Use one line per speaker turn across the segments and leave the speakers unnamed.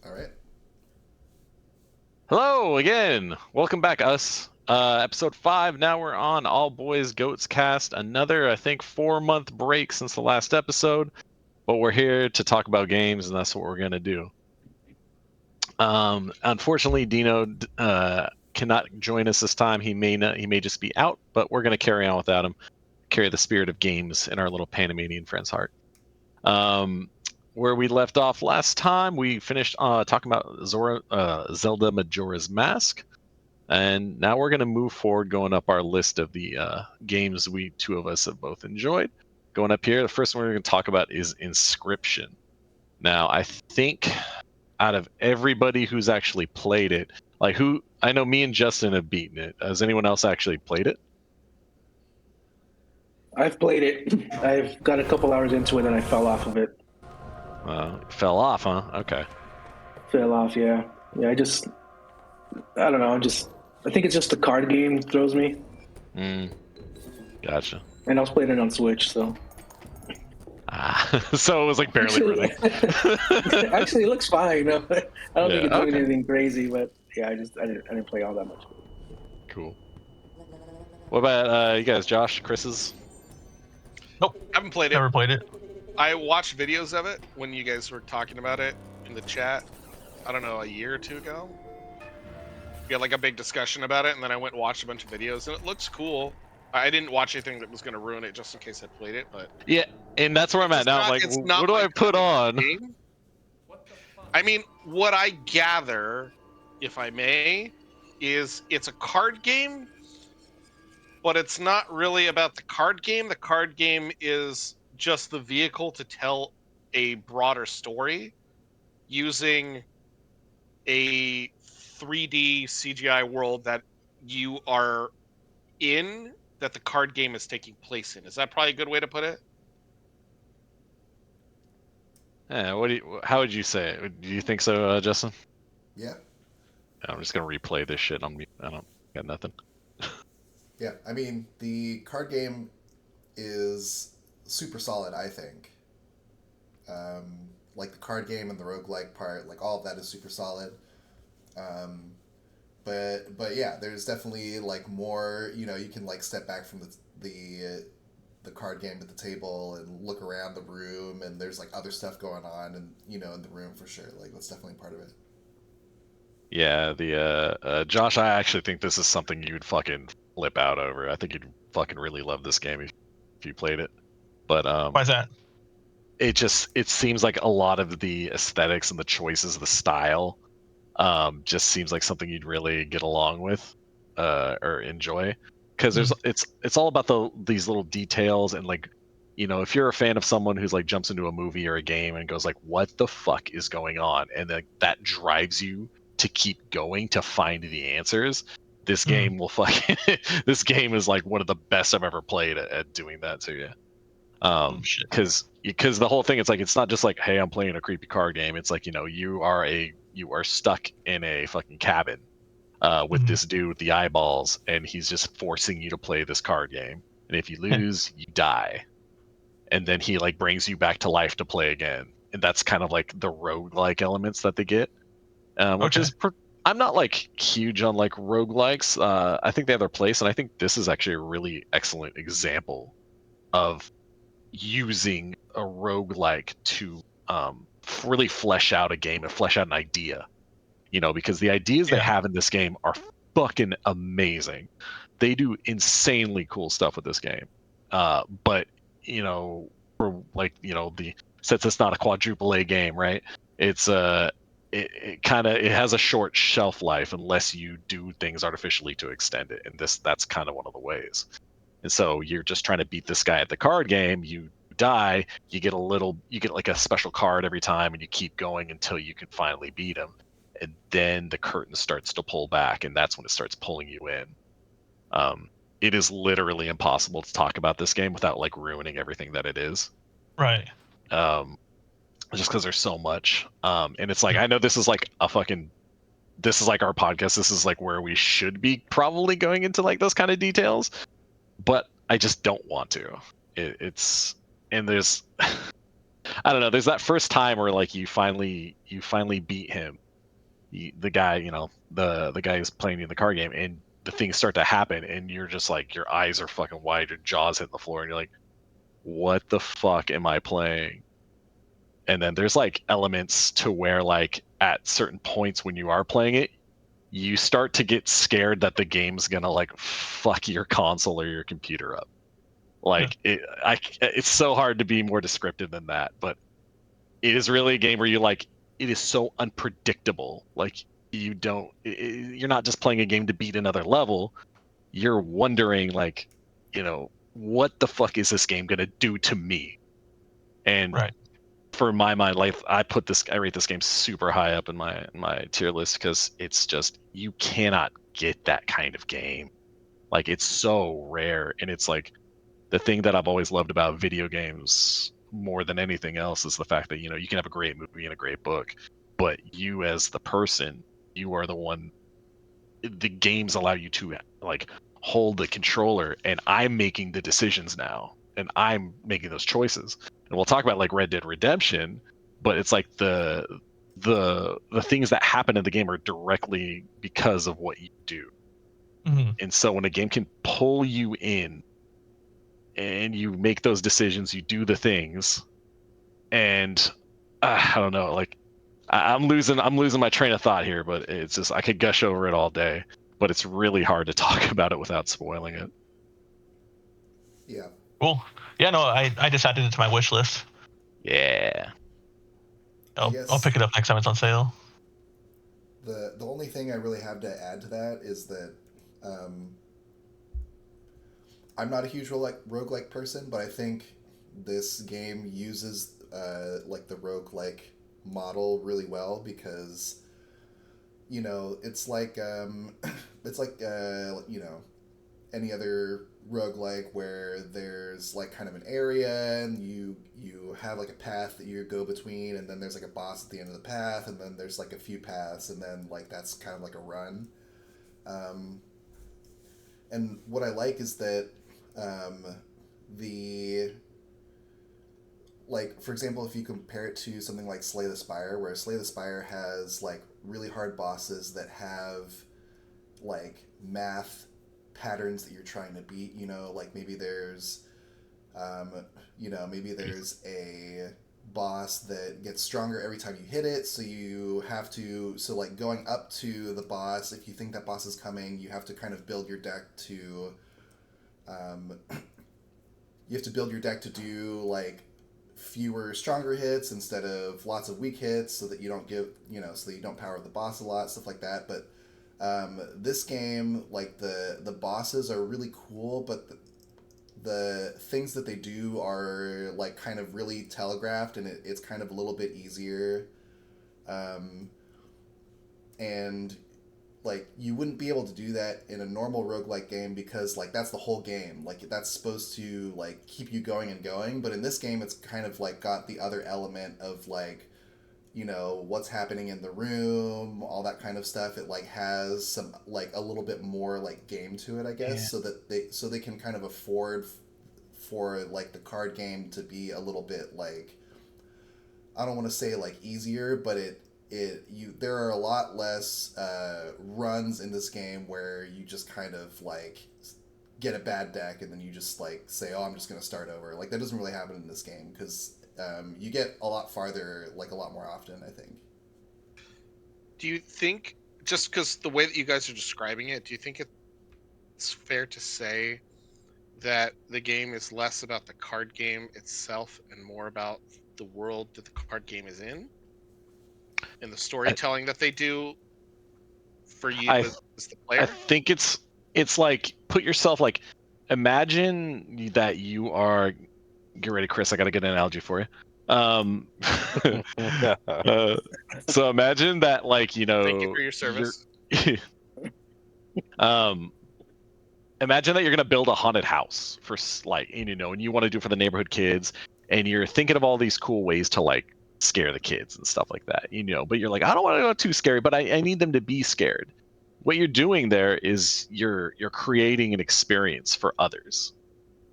All right.
Hello again. Welcome back, us. Episode 5. Now we're on All Boys GOATScast. Another, I think, 4-month break since the last episode. But we're here to talk about games, and that's what we're going to do. Unfortunately, Dino cannot join us this time. He may just be out, but we're going to carry on without him. Carry the spirit of games in our little Panamanian friend's heart. Where we left off last time, we finished talking about Zelda Majora's Mask. And now we're going to move forward, going up our list of the games two of us have both enjoyed. Going up here, the first one we're going to talk about is Inscription. Now, I think out of everybody who's actually played it, I know me and Justin have beaten it. Has anyone else actually played it?
I've played it. I've got a couple hours into it and I fell off of it.
Fell off, huh? Okay.
Fell off, yeah. Yeah, I don't know. I think it's just the card game throws me.
Gotcha.
And I was playing it on Switch, so.
So it was like barely running.
Actually, it looks fine. I don't think it's doing anything crazy, but yeah, I didn't play all that much.
Cool. What about you guys, Josh, Chris's?
Nope, haven't played it.
Never played it.
I watched videos of it when you guys were talking about it in the chat. I don't know, a year or two ago. We had like a big discussion about it, and then I went and watched a bunch of videos, and it looks cool. I didn't watch anything that was going to ruin it, just in case I played it. But
yeah, and that's where I'm at now. I'm like, what do I put on?
I mean, what I gather, if I may, is it's a card game, but it's not really about the card game. The card game is just the vehicle to tell a broader story using a 3D CGI world that you are in, that the card game is taking place in. Is that probably a good way to put it?
Yeah, how would you say it? Do you think so, Justin?
Yeah.
I'm just gonna replay this shit on me. I don't got nothing.
Yeah, I mean, the card game is super solid, I think. Like the card game and the roguelike part, like all of that is super solid. But yeah, there's definitely like more, you can like step back from the card game at the table and look around the room, and there's like other stuff going on and in the room for sure. Like that's definitely part of it.
Yeah, the Josh, I actually think this is something you'd fucking flip out over. I think you'd fucking really love this game if you played it. But
why's that?
It seems like a lot of the aesthetics and the choices, the style, just seems like something you'd really get along with or enjoy, because it's all about these little details, and like, if you're a fan of someone who's like jumps into a movie or a game and goes like, what the fuck is going on, and then that drives you to keep going to find the answers. This game will fucking this game is like one of the best I've ever played at doing that to you. Because the whole thing, it's like, it's not just like, hey, I'm playing a creepy card game. It's like, you are stuck in a fucking cabin with this dude with the eyeballs, and he's just forcing you to play this card game. And if you lose, you die. And then he like brings you back to life to play again. And that's kind of like the roguelike elements that they get. Which is, I'm not like huge on like roguelikes. I think they have their place, and I think this is actually a really excellent example of using a roguelike to really flesh out a game and flesh out an idea. Because the ideas they have in this game are fucking amazing. They do insanely cool stuff with this game. But for like, since it's not a quadruple A game, right? It's it has a short shelf life unless you do things artificially to extend it, and that's kind of one of the ways. And so you're just trying to beat this guy at the card game, you die, you get like a special card every time, and you keep going until you can finally beat him. And then the curtain starts to pull back, and that's when it starts pulling you in. It is literally impossible to talk about this game without like ruining everything that it is.
Right.
Just because there's so much. And it's like, I know this is like our podcast. This is like where we should be probably going into like those kind of details, but I just don't want to. And there's I don't know. There's that first time where like you finally beat him, the guy, the guy who's playing you in the card game, and the things start to happen, and you're just like your eyes are fucking wide, your jaws hit the floor, and you're like, what the fuck am I playing? And then there's like elements to where like at certain points when you are playing it, you start to get scared that the game's gonna like fuck your console or your computer up. Like it's so hard to be more descriptive than that, but it is really a game where you like it is so unpredictable. Like you're not just playing a game to beat another level. You're wondering like, what the fuck is this game gonna do to me? And
Right.
for my mind, like I rate this game super high up in my tier list because it's just you cannot get that kind of game. Like it's so rare, and it's like the thing that I've always loved about video games more than anything else is the fact that you can have a great movie and a great book, but you as the person, you are the one. The games allow you to like hold the controller, and I'm making the decisions now, and I'm making those choices. And we'll talk about like Red Dead Redemption, but it's like the things that happen in the game are directly because of what you do.
Mm-hmm.
And so when a game can pull you in and you make those decisions, you do the things, and I don't know, like I'm losing my train of thought here, but it's just I could gush over it all day, but it's really hard to talk about it without spoiling it.
Yeah.
Cool. Yeah, no, I just added it to my wish list.
Yeah.
I'll pick it up next time it's on sale.
The only thing I really have to add to that is that I'm not a huge roguelike person, but I think this game uses like the roguelike model really well because it's like any other roguelike where there's like kind of an area and you have like a path that you go between, and then there's like a boss at the end of the path, and then there's like a few paths, and then like that's kind of like a run. And what I like is that for example, if you compare it to something like Slay the Spire, where Slay the Spire has like really hard bosses that have like math patterns that you're trying to beat, like maybe there's a boss that gets stronger every time you hit it, so like going up to the boss, if you think that boss is coming, you have to kind of build your deck to do like fewer stronger hits instead of lots of weak hits, so that you don't so that you don't power the boss a lot, stuff like that. But this game, like the bosses are really cool, but the things that they do are like kind of really telegraphed, and it's kind of a little bit easier. And like you wouldn't be able to do that in a normal roguelike game because like that's the whole game. Like that's supposed to like keep you going and going, but in this game it's kind of like got the other element of like what's happening in the room, all that kind of stuff. It like has some like a little bit more like game to it, I guess, so that they can kind of afford for like the card game to be a little bit like, I don't want to say like easier, but there are a lot less runs in this game where you just kind of like get a bad deck and then you just like say, oh, I'm just going to start over. Like that doesn't really happen in this game because you get a lot farther, like a lot more often, I think.
Do you think, just because the way that you guys are describing it, do you think it's fair to say that the game is less about the card game itself and more about the world that the card game is in? And the storytelling that they do for you as the player?
I think it's like, put yourself like, imagine that you are, get ready, Chris, I got to get an analogy for you. So imagine that like,
Thank you for your service.
Imagine that you're going to build a haunted house for like, and you want to do it for the neighborhood kids, and you're thinking of all these cool ways to like scare the kids and stuff like that, but you're like, I don't want to go too scary, but I need them to be scared. What you're doing there is you're creating an experience for others,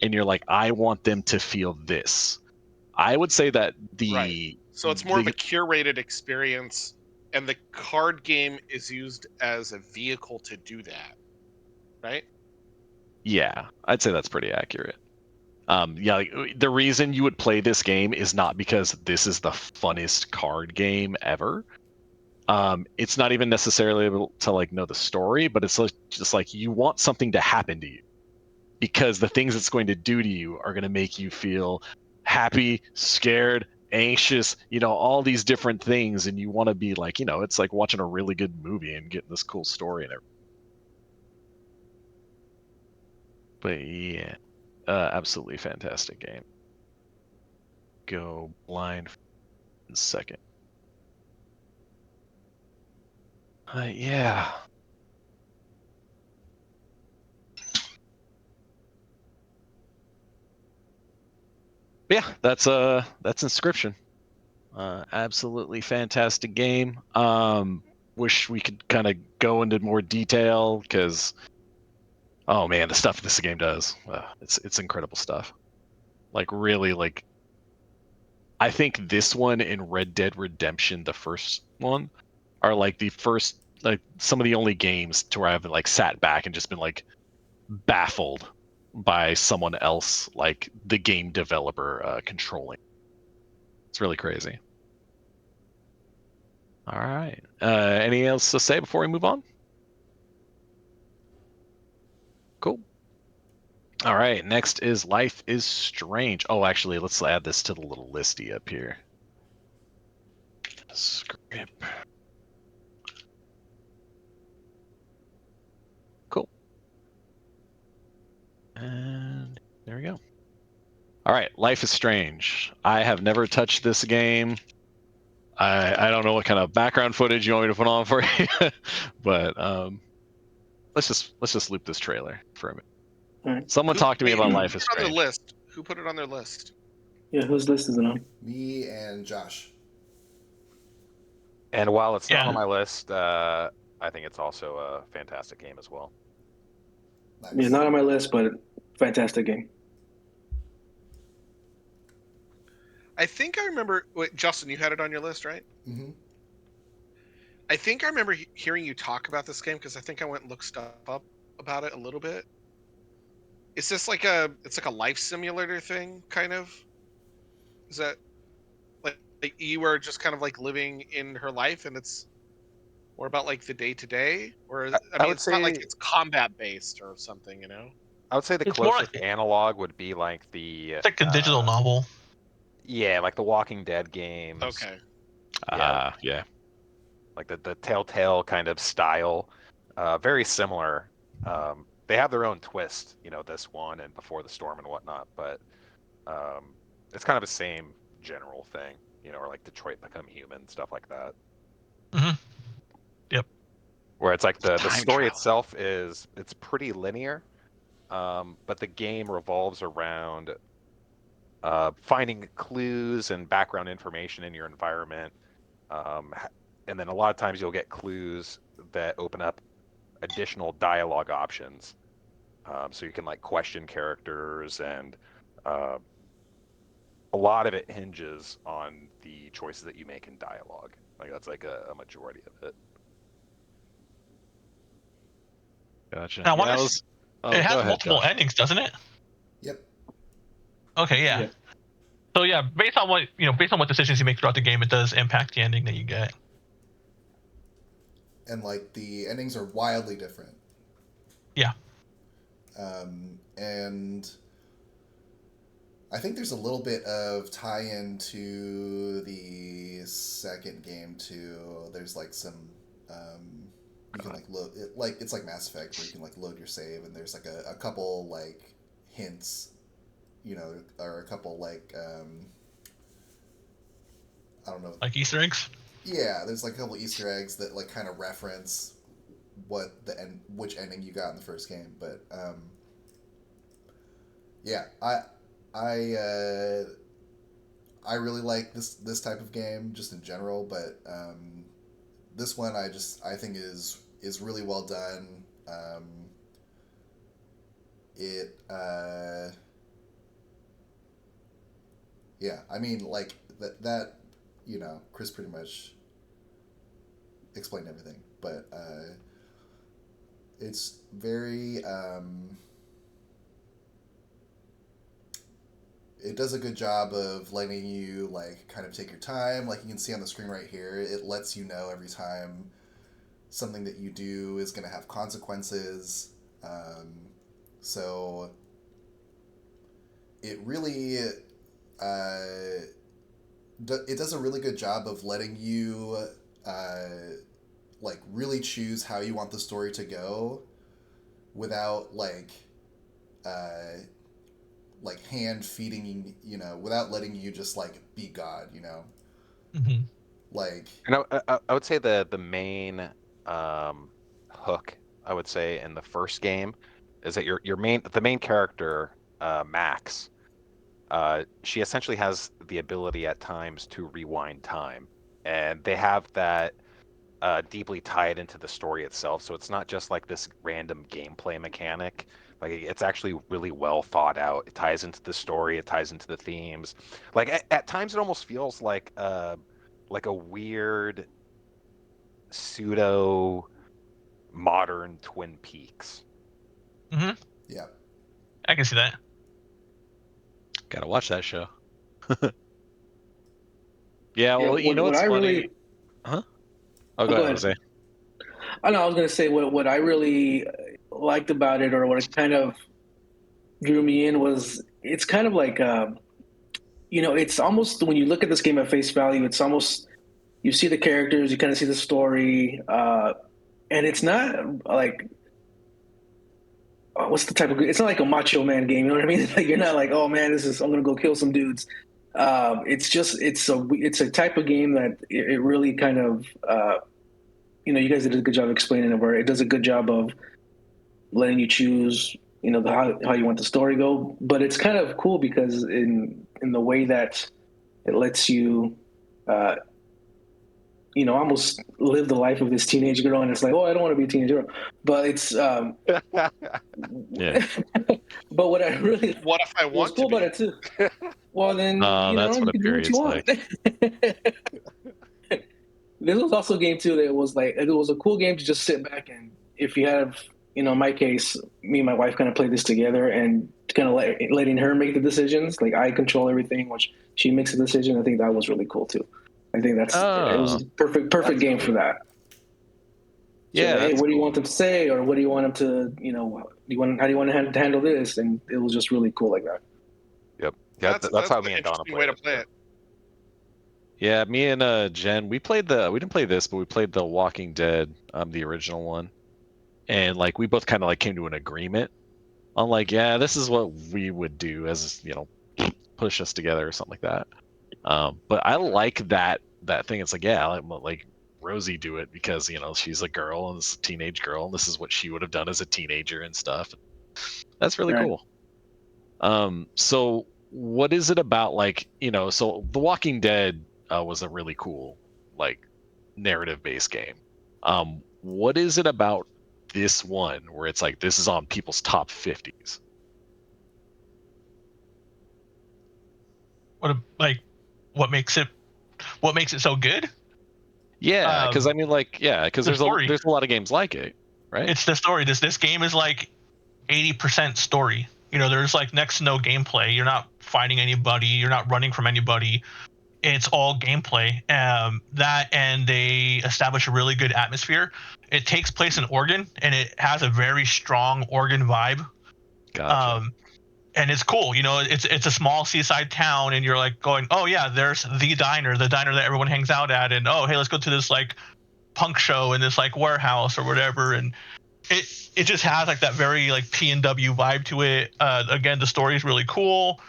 and you're like, I want them to feel this. I would say that
Right. So it's more of a curated experience, and the card game is used as a vehicle to do that, right?
Yeah, I'd say that's pretty accurate. Yeah, like, the reason you would play this game is not because this is the funnest card game ever. It's not even necessarily able to like know the story, but it's just like you want something to happen to you because the things it's going to do to you are going to make you feel happy, scared, anxious, all these different things, and you want to be like, it's like watching a really good movie and getting this cool story and everything. But yeah, absolutely fantastic game. Go blind for a second. Yeah. Yeah, that's Inscription. Absolutely fantastic game. Wish we could kind of go into more detail because, oh man, the stuff this game does, it's incredible stuff. Like really, like I think this one and Red Dead Redemption, the first one, are like the first, like some of the only games to where I've like sat back and just been like baffled by someone else, like the game developer controlling. It's really crazy. All right. Anything else to say before we move on? Cool. All right. Next is Life is Strange. Oh, actually, let's add this to the little listy up here. Script. Cool. And there we go. All right. Life is Strange. I have never touched this game. I don't know what kind of background footage you want me to put on for you, but let's just loop this trailer for a minute.
Right.
Someone talk to me about Life is
Who put it on
Strange.
their list? Who put it on their list?
Yeah, whose list is it on?
Me and Josh.
And while it's not on my list, I think it's also a fantastic game as well.
Nice.
Yeah, not on my list, but fantastic game.
I think I remember. Wait, Justin, you had it on your list, right?
Mm-hmm.
I think I remember hearing you talk about this game because I think I went and looked stuff up about it a little bit. Is this like it's like a life simulator thing, kind of? Is that like you were just kind of like living in her life, and it's more about like the day to day, or I mean, it's not like it's combat based or something, you know?
I would say the
It's more
closest analog would be like
It's like a digital novel.
Yeah, like the Walking Dead games.
Okay.
Yeah.
Like the Telltale kind of style. Very similar. They have their own twist, this one and Before the Storm and whatnot, but it's kind of the same general thing, or like Detroit Become Human, stuff like that.
Mm-hmm. Yep.
Where it's like the story
travel.
itself it's pretty linear, but the game revolves around finding clues and background information in your environment. And then a lot of times you'll get clues that open up additional dialogue options. So you can like question characters, and a lot of it hinges on the choices that you make in dialogue. Like that's like a majority of it.
Gotcha.
Now,
Yeah,
it has multiple endings, doesn't it?
Yep.
Okay, yeah. So yeah, based on what decisions you make throughout the game, it does impact the ending that you get.
And like the endings are wildly different.
Yeah.
And I think there's a little bit of tie-in to the second game too. There's like some you can like load it, like it's like Mass Effect where you can like load your save, and there's like a couple like hints, or a couple like I don't know,
like Easter eggs.
Yeah, there's like a couple Easter eggs that like kind of reference which ending you got in the first game, but yeah, I really like this type of game just in general, but this one I think is really well done. Yeah, I mean, like that you know, Chris pretty much explained everything, but it's very it does a good job of letting you like kind of take your time. Like you can see on the screen right here, it lets you know every time something that you do is going to have consequences. So it really it does a really good job of letting you like really choose how you want the story to go without hand feeding, you know, without letting you just like be God, you know.
Mm-hmm.
Like,
And I would say the main hook, I would say, in the first game is that the main character, Max, she essentially has the ability at times to rewind time, and they have that deeply tied into the story itself. So it's not just like this random gameplay mechanic. Like it's actually really well thought out. It ties into the story. It ties into the themes. Like at times, it almost feels like a weird pseudo modern Twin Peaks.
Mm-hmm.
yeah.
I can see that.
Gotta watch that show. Yeah, well,
Yeah,
you know
what
what's
I
funny?
really
Huh? Oh, go ahead, Jose.
I know I was gonna say what I really liked about it, or what it kind of drew me in, was it's kind of like you know, it's almost, when you look at this game at face value, it's almost, you see the characters, you kind of see the story, and it's not like what's the type of, it's not like a macho man game, you know what I mean? Like you're not like, oh man, this is, I'm gonna go kill some dudes. It's just it's a type of game that it really kind of you know, you guys did a good job explaining it, where it does a good job of letting you choose, you know, how you want the story go. But it's kind of cool because in the way that it lets you, uh, you know, almost live the life of this teenage girl, and it's like, oh, I don't want to be a teenage girl, but it's.
Yeah.
But what I really
What if I
was
want to
cool about
be?
it too. Well, then you
That's
know
what
you
a
can do what you
period's
want.
like.
This was also a game too that was like, it was a cool game to just sit back and, if you have, you know, in my case, me and my wife kind of played this together, and kind of letting her make the decisions. Like I control everything, which she makes a decision. I think that was really cool too. I think it was
Oh,
a perfect game for that. So
yeah,
like, hey,
that's
what do you
cool.
want them to say, or what do you want them to, you know, how do you want to handle this? And it was just really cool like that.
Yep. Yeah, that's how
an
me and Donna
interesting way
played
to
it.
play it.
Yeah, me and Jen, we didn't play this, but we played the Walking Dead, the original one. And like we both kind of like came to an agreement on like, yeah, this is what we would do, as you know, push us together or something like that. But I like that thing. It's like, yeah, like Rosie do it because, you know, she's a girl and it's a teenage girl, and this is what she would have done as a teenager and stuff. That's really
Right.
cool. So what is it about, like, you know, so The Walking Dead was a really cool, like, narrative based game. What is it about this one where it's like this is on people's top 50s?
What makes it so good?
Yeah, because I mean, like, yeah, because
The story.
there's a lot of games like it, right?
It's the story. This game is like 80% story. You know, there's like next to no gameplay. You're not fighting anybody. You're not running from anybody. It's all gameplay. That, and they establish a really good atmosphere. It takes place in Oregon, and it has a very strong Oregon vibe.
Gotcha.
And it's cool. You know, it's a small seaside town, and you're like going, oh yeah, there's the diner that everyone hangs out at, and oh hey, let's go to this like punk show in this like warehouse or whatever, and it just has like that very like P&W vibe to it. Again, the story is really cool.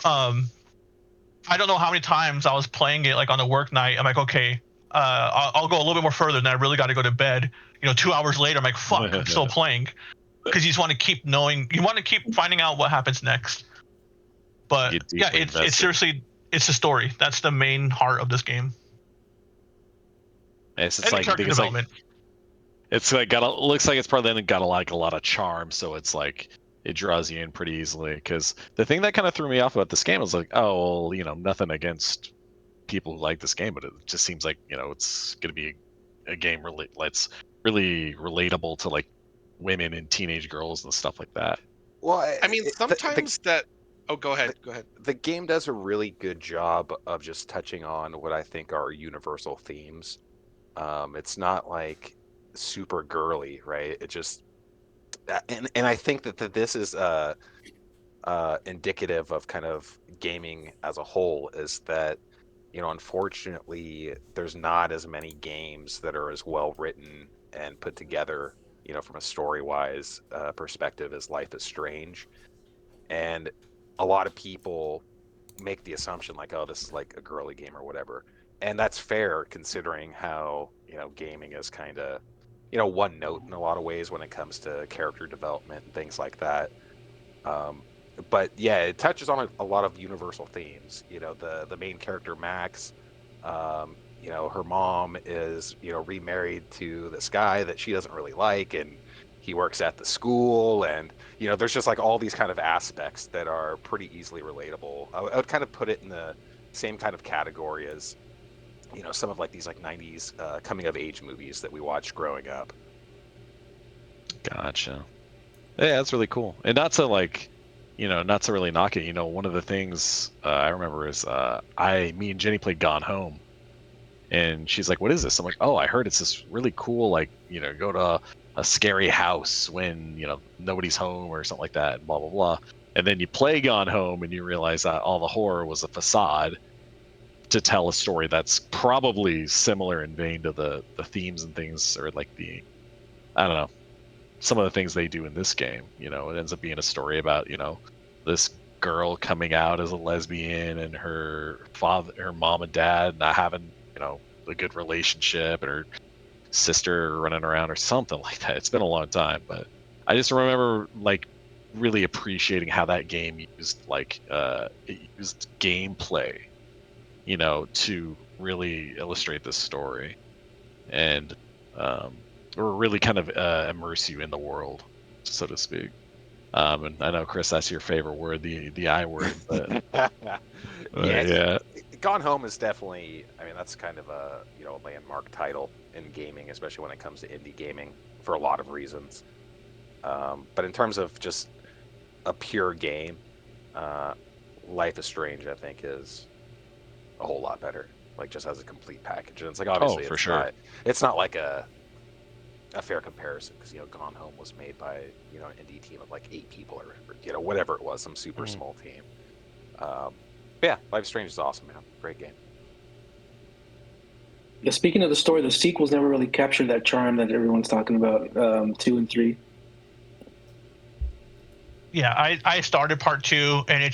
I don't know how many times I was playing it like on a work night. I'm like, okay, I'll go a little bit more further, and I really got to go to bed. You know, 2 hours later, I'm like, fuck, I'm still playing, because you just want to keep knowing, you want to keep finding out what happens next. But yeah, it's seriously, it's the story. That's the main heart of this game.
It's
And
like
character development.
it's like looks like it's probably got like a lot of charm, so it's like it draws you in pretty easily. Because the thing that kind of threw me off about this game was like, oh, well, nothing against people who like this game, but it just seems like it's going to be a game that's really relatable to like women and teenage girls and stuff like that.
Well,
I mean, sometimes that. Oh, go ahead. Go ahead.
the game does a really good job of just touching on what I think are universal themes. It's not like super girly, right? It just and I think that this is indicative of kind of gaming as a whole, is that unfortunately there's not as many games that are as well written and put together from a story wise perspective as Life is Strange. And a lot of people make the assumption like, oh, this is like a girly game or whatever, and that's fair considering how gaming is kind of one note in a lot of ways when it comes to character development and things like that. But yeah, it touches on a lot of universal themes. The main character Max, her mom is remarried to this guy that she doesn't really like, and he works at the school, and there's just like all these kind of aspects that are pretty easily relatable. I would kind of put it in the same kind of category as some of like these like 90s coming of age movies that we watched growing up.
Gotcha. Yeah, that's really cool. And not to like, not to really knock it. One of the things I remember is me and Jenny played Gone Home, and she's like, "What is this?" I'm like, "Oh, I heard it's this really cool, like, go to a scary house when nobody's home or something like that, and blah blah blah." And then you play Gone Home, and you realize that all the horror was a facade to tell a story that's probably similar in vein to the themes and things, or like I don't know, some of the things they do in this game. It ends up being a story about this girl coming out as a lesbian, and her mom and dad not having a good relationship, and her sister running around or something like that. It's been a long time, but I just remember like really appreciating how that game used it used gameplay to really illustrate this story, and or really kind of immerse you in the world, so to speak. And I know, Chris, that's your favorite word, the I word, but yeah.
Gone Home is definitely, I mean, that's kind of a landmark title in gaming, especially when it comes to indie gaming, for a lot of reasons. But in terms of just a pure game, Life is Strange, I think, is a whole lot better. Like, just as a complete package, and it's like, obviously,
for sure.
It's not like a fair comparison, because Gone Home was made by an indie team of like 8 people, or whatever it was, some super small team. But yeah, Life is Strange is awesome, man. Great game.
Yeah, speaking of the story, the sequels never really captured that charm that everyone's talking about. 2 and 3.
Yeah, I started part 2 and it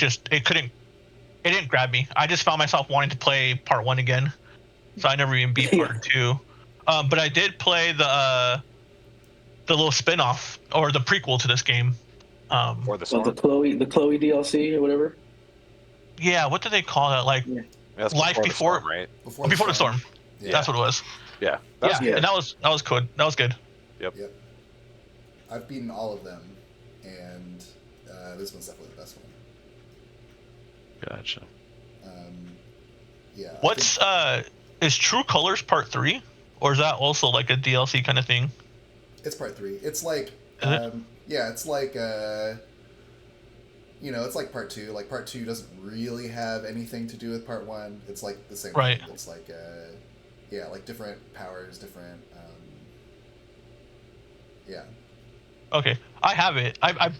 didn't grab me. I just found myself wanting to play part 1 again, so I never even beat part 2. But I did play the little spin-off or the prequel to this game.
Or the Storm?
The Chloe DLC or whatever.
Yeah, what do they call that? Like Life Before,
Storm, right?
Before the Storm.
Yeah.
That's what it was.
Yeah.
And that was good. That was good.
Yep.
I've beaten all of them, and this one's definitely the best one.
Gotcha.
Yeah.
What's is True Colors Part 3, or is that also like a DLC kind of thing?
It's part 3. It's like yeah, it's like it's like part 2. Like part 2 doesn't really have anything to do with part 1. It's like the same thing. It's like like different powers, different yeah.
Okay, I have it. I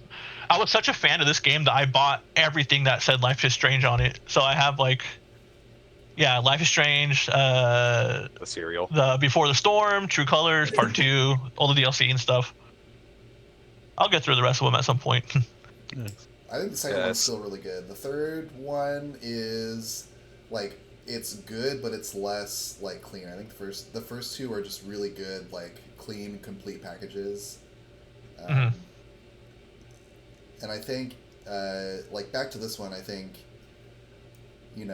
was such a fan of this game that I bought everything that said Life is Strange on it. So I have Life is Strange,
the cereal,
the Before the Storm, True Colors Part 2, all the DLC and stuff. I'll get through the rest of them at some point.
I think the second one's still really good. The third one is like, it's good, but it's less like clean. I think the first 2 are just really good, like clean, complete packages. And I think like back to this one, I think the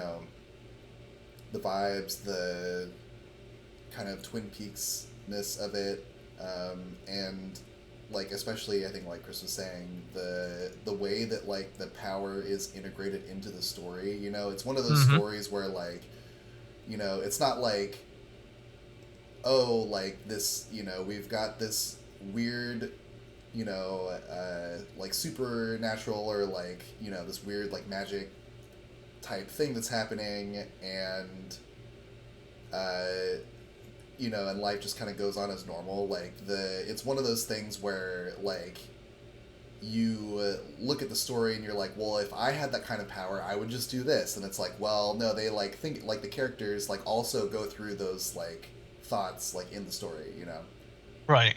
vibes, the kind of Twin Peaks-ness of it, and like especially I think like Chris was saying, the way that like the power is integrated into the story. You know, it's one of those stories where like, you know, it's not like, oh, like this, you know, we've got this weird, you know, like supernatural or like, you know, this weird like magic type thing that's happening, and you know, and life just kind of goes on as normal. Like it's one of those things where like you look at the story and you're like, well, if I had that kind of power, I would just do this. And it's like, well, no, they like think like the characters like also go through those like thoughts like in the story, you know?
Right.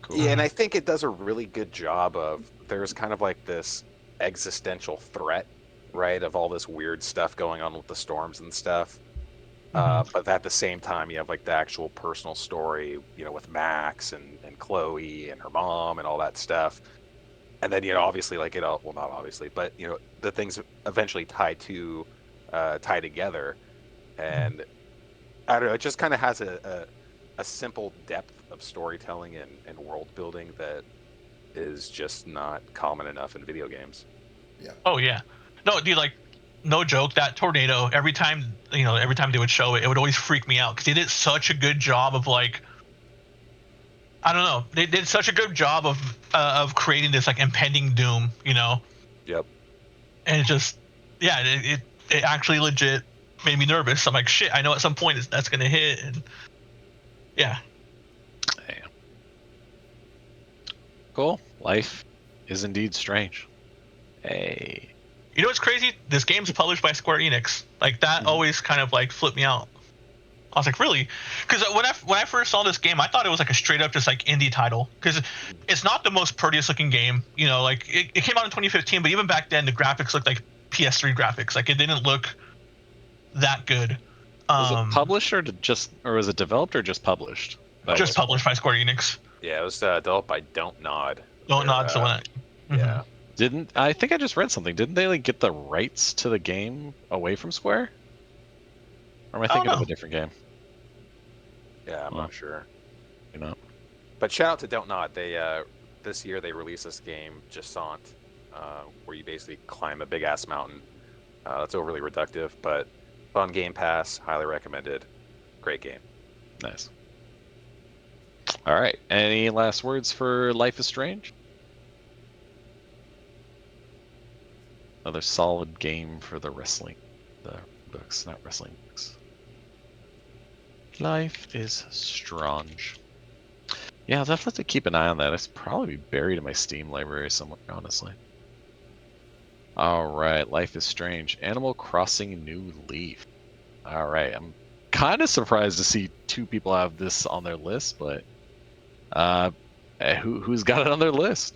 Cool.
Yeah, and I think it does a really good job of, there's kind of like this existential threat, right, of all this weird stuff going on with the storms and stuff. But at the same time, you have like the actual personal story, you know, with Max and Chloe and her mom and all that stuff. And then, you know, obviously like it all, well, not obviously, but, you know, the things eventually tie together. And I don't know, it just kind of has a simple depth of storytelling and world building that is just not common enough in video games.
Yeah.
Oh yeah. No, dude, like, no joke, that tornado, every time they would show it, it would always freak me out because they did such a good job of like, I don't know, they did such a good job of creating this like impending doom, you know.
Yep.
And it just, yeah, it actually legit made me nervous. I'm like, shit, I know at some point that's gonna hit, and yeah.
Damn. Cool. Life is indeed strange. Hey.
You know what's crazy? This game's published by Square Enix. Like, that always kind of like flipped me out. I was like, really? Because when I first saw this game, I thought it was like a straight up just like indie title. Because it's not the most prettiest looking game. You know, like it came out in 2015, but even back then the graphics looked like PS3 graphics. Like, it didn't look that good.
Was it published or was it developed or just published?
Just published by Square Enix.
Yeah, it was developed by Don't Nod.
Don't Nod, so that.
Yeah.
I think I just read something. Didn't they like get the rights to the game away from Square? Or am I thinking of a different game?
Yeah, I'm not sure.
You know.
But shout out to Don't Nod. They this year they released this game, Jasant, where you basically climb a big ass mountain. That's overly reductive, but fun. Game Pass, highly recommended. Great game.
Nice. All right. Any last words for Life is Strange? Another solid game for the books, not wrestling books. Life is Strange. Yeah, I'll definitely have to keep an eye on that. It's probably buried in my Steam library somewhere, honestly. All right, Life is Strange. Animal Crossing New Leaf. All right, I'm kind of surprised to see two people have this on their list, but who's got it on their list?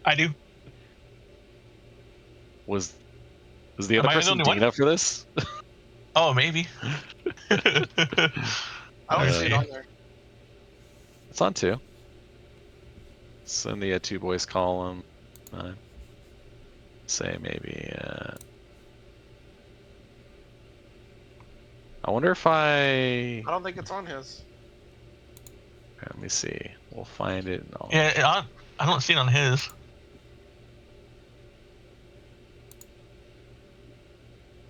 I do.
Was the other person Dina for this?
Oh, maybe.
I don't see it on there.
It's on 2. It's in the Two Boys column. Say maybe. I wonder if
I don't think it's on his.
Let me see. We'll find it.
Yeah, I don't see it on his.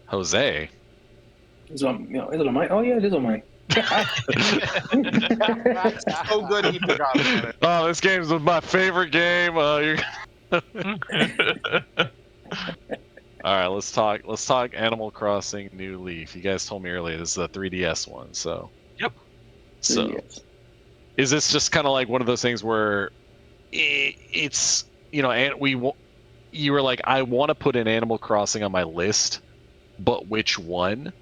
Jose.
Is it on mine? Oh yeah, it is on mine.
That's so good he forgot about it.
Oh, this game's my favorite game. All right, let's talk Animal Crossing New Leaf. You guys told me earlier this is a 3DS one, so.
Yep.
So,
3DS.
Is this just kind of like one of those things where it's, you know, and you were like, I want to put an Animal Crossing on my list, but which one?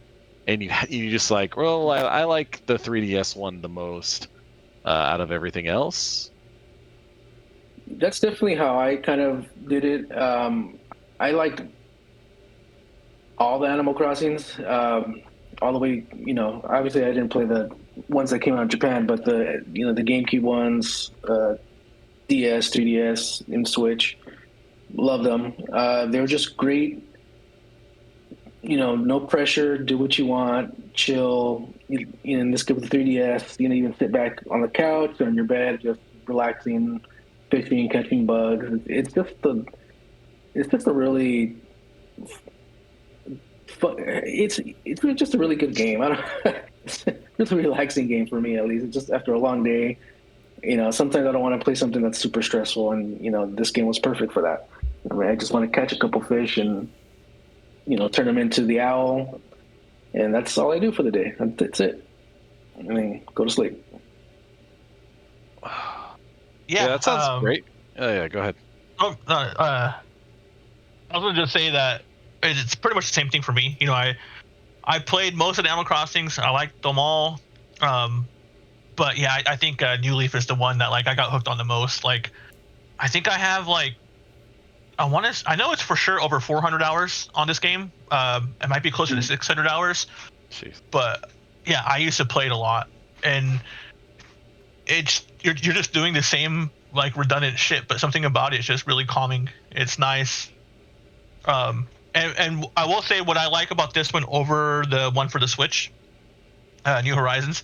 And you just like, well, I like the 3DS one the most out of everything else.
That's definitely how I kind of did it. I liked all the Animal Crossings, all the way. You know, obviously I didn't play the ones that came out in Japan, but the GameCube ones, DS, 3DS, and Switch, love them. They were just great. You know, no pressure, do what you want, chill. In this case with the 3DS, you can sit back on the couch or on your bed, just relaxing, fishing, catching bugs. It's just a really fun. It's just a really good game. I don't. It's just a relaxing game for me, at least. It's just after a long day. Sometimes I don't want to play something that's super stressful, and this game was perfect for that. I mean, I just want to catch a couple fish and turn them into the owl, and that's all I do for the day. That's it. I mean, go to sleep.
Yeah, that sounds great. Oh yeah, go ahead.
I was going to just say that it's pretty much the same thing for me. I played most of the Animal Crossings. I liked them all. But yeah, I think New Leaf is the one that I got hooked on the most. I think I have I know it's for sure over 400 hours on this game. It might be closer to 600 hours.
Jeez.
But yeah, I used to play it a lot, and you're just doing the same redundant shit, but something about it is just really calming. It's nice. And I will say what I like about this one over the one for the Switch, New Horizons,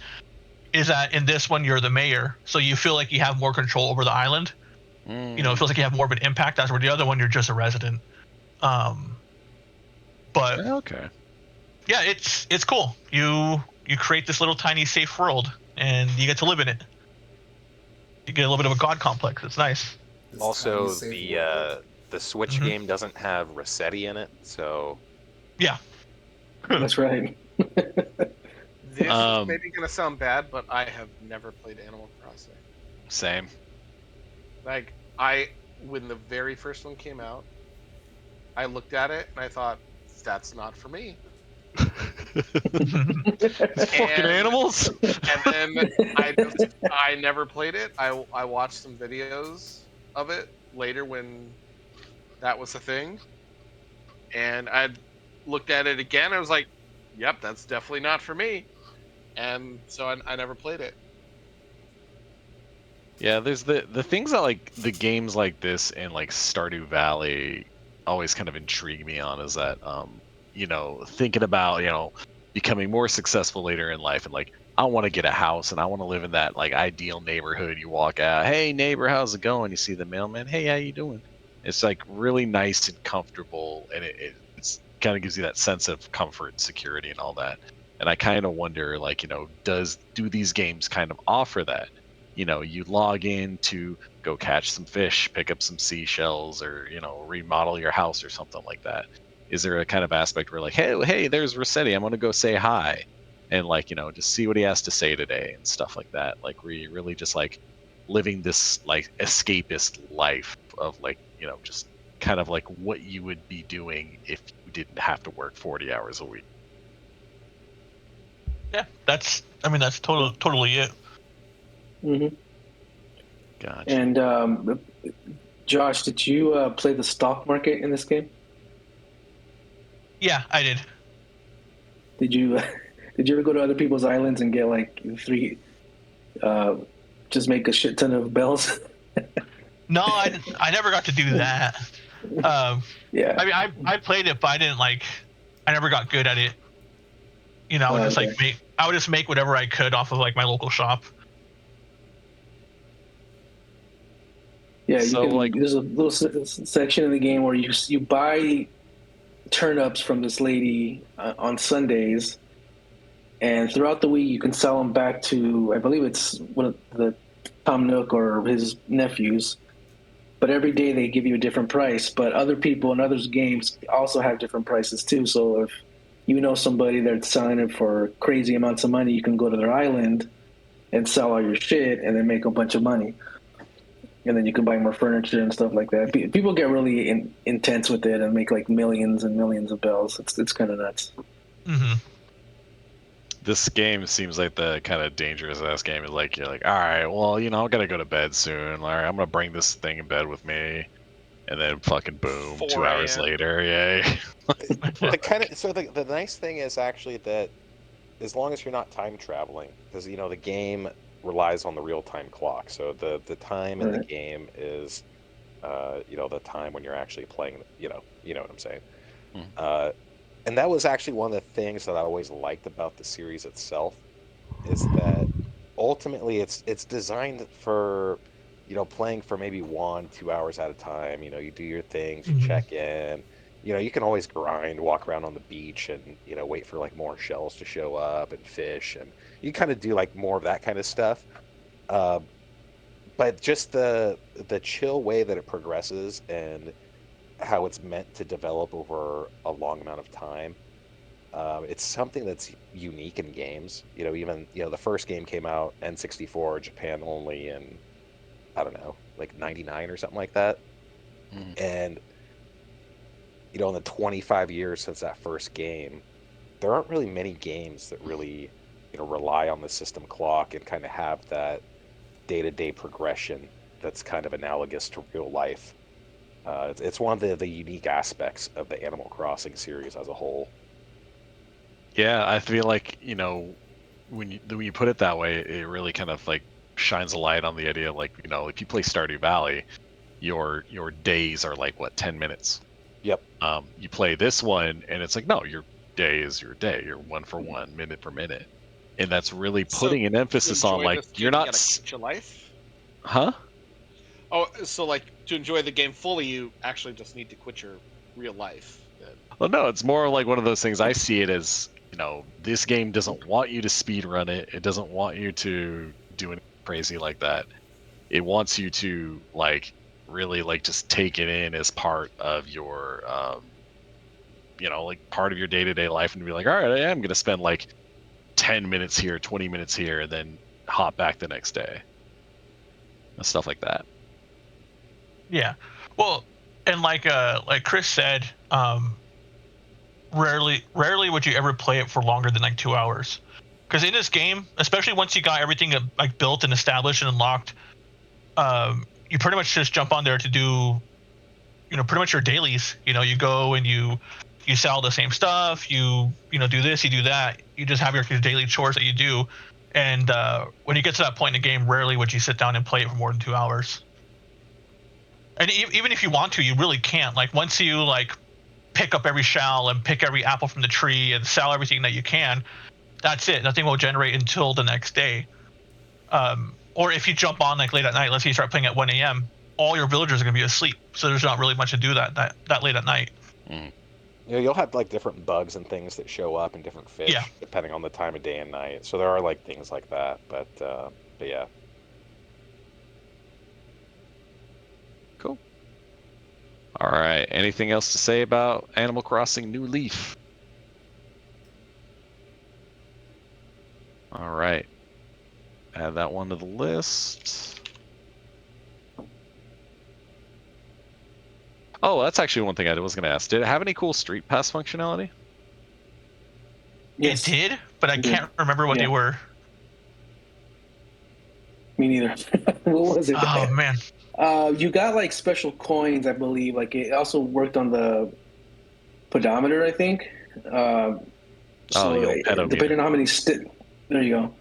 is that in this one you're the mayor, so you feel like you have more control over the island. It feels like you have more of an impact. As where the other one you're just a resident. But
okay.
Yeah, it's cool. You create this little tiny safe world, and you get to live in it. You get a little bit of a god complex. It's nice.
Also, the Switch game doesn't have Rossetti in it, so
yeah,
that's right.
This is maybe gonna sound bad, but I have never played Animal Crossing.
Same.
When the very first one came out, I looked at it and I thought, that's not for me.
Fucking animals.
And then I never played it. I watched some videos of it later when that was a thing, and I looked at it again. I was like, yep, that's definitely not for me. And so I never played it.
Yeah, there's the things that the games like this and Stardew Valley always kind of intrigue me on is that thinking about becoming more successful later in life and I want to get a house and I want to live in that ideal neighborhood. You walk out, hey neighbor, how's it going? You see the mailman, hey, how you doing? It's really nice and comfortable, and it's kind of gives you that sense of comfort and security and all that. And I kind of wonder do these games kind of offer that? You log in to go catch some fish, pick up some seashells, or remodel your house or something like that. Is there a kind of aspect where hey, there's Rossetti, I'm gonna go say hi, and just see what he has to say today and stuff like that. Where you really just living this escapist life of just kind of what you would be doing if you didn't have to work 40 hours a week.
Yeah, that's totally it.
Mm-hmm.
Gotcha.
And Josh, did you play the stock market in this game?
Yeah, I did.
Did you ever go to other people's islands and get just make a shit ton of bells?
No, I never got to do that.
Yeah.
I mean, I played it, but I didn't I never got good at it. I would just make whatever I could off of my local shop.
Yeah, there's a little section in the game where you buy turnips from this lady on Sundays, and throughout the week you can sell them back to, I believe it's one of the Tom Nook or his nephews. But every day they give you a different price. But other people in other games also have different prices too. So if you know somebody that's selling it for crazy amounts of money, you can go to their island and sell all your shit and then make a bunch of money. And then you can buy more furniture and stuff like that. People get really intense with it and make millions and millions of bells. It's kind of nuts.
Mm-hmm.
This game seems like the kind of dangerous ass game. Is you're all right, well, I gotta go to bed soon. All right, I'm gonna bring this thing in bed with me, and then fucking boom,
4
2 hours later, yay.
The nice thing is actually that as long as you're not time traveling, because the game relies on the real time clock, so the time in the game is the time when you're actually playing. You know what I'm saying. And that was actually one of the things that I always liked about the series itself, is that ultimately it's designed for playing for maybe 1-2 hours at a time. You do your things, you
Mhm.
check in. You can always grind, walk around on the beach, and wait for like more shells to show up and fish, and you kind of do like more of that kind of stuff. Uh, but just the chill way that it progresses and how it's meant to develop over a long amount of time. It's something that's unique in games. Even the first game came out N64 Japan only, and I don't know, like 99 or something like that.
Mhm.
And, in the 25 years since that first game, there aren't really many games that really, rely on the system clock and kind of have that day-to-day progression that's kind of analogous to real life. It's one of the unique aspects of the Animal Crossing series as a whole.
Yeah, I feel like, when you put it that way, it really kind of like shines a light on the idea of like, if you play Stardew Valley, your days are like what, 10 minutes.
Yep.
You play this one and it's like, no, your day is your day. You're one for one, minute for minute. And that's really putting an emphasis on like you're not
quit your life.
Huh?
Oh, so like to enjoy the game fully, you actually just need to quit your real life.
Well, no, it's more like one of those things. I see it as, this game doesn't want you to speed run it. It doesn't want you to do anything crazy like that. It wants you to like really like just take it in as part of your, like part of your day-to-day life and be like, all right, I am going to spend like 10 minutes here, 20 minutes here, and then hop back the next day. And stuff like that.
Yeah. Well, and like Chris said, rarely would you ever play it for longer than like 2 hours. Because in this game, especially once you got everything like built and established and unlocked, you pretty much just jump on there to do, pretty much your dailies. You go and you sell the same stuff. You do this, you do that. You just have your daily chores that you do. And when you get to that point in the game, rarely would you sit down and play it for more than 2 hours. And even if you want to, you really can't. Like once you like pick up every shell and pick every apple from the tree and sell everything that you can, that's it. Nothing will generate until the next day. Or if you jump on like late at night, let's say you start playing at 1 a.m., all your villagers are going to be asleep. So there's not really much to do that late at night.
Mm.
You'll have like different bugs and things that show up and different fish
Yeah.
depending on the time of day and night. So there are like things like that, but yeah.
Cool. All right. Anything else to say about Animal Crossing New Leaf? All right. Add that one to the list. Oh, that's actually one thing I was going to ask. Did it have any cool Street Pass functionality?
Yes.
It did, but I can't remember what they were.
Me neither. What was it?
Oh man.
You got like special coins, I believe. Like it also worked on the pedometer, I think. So
the old pedometer.
depending on how many there you go.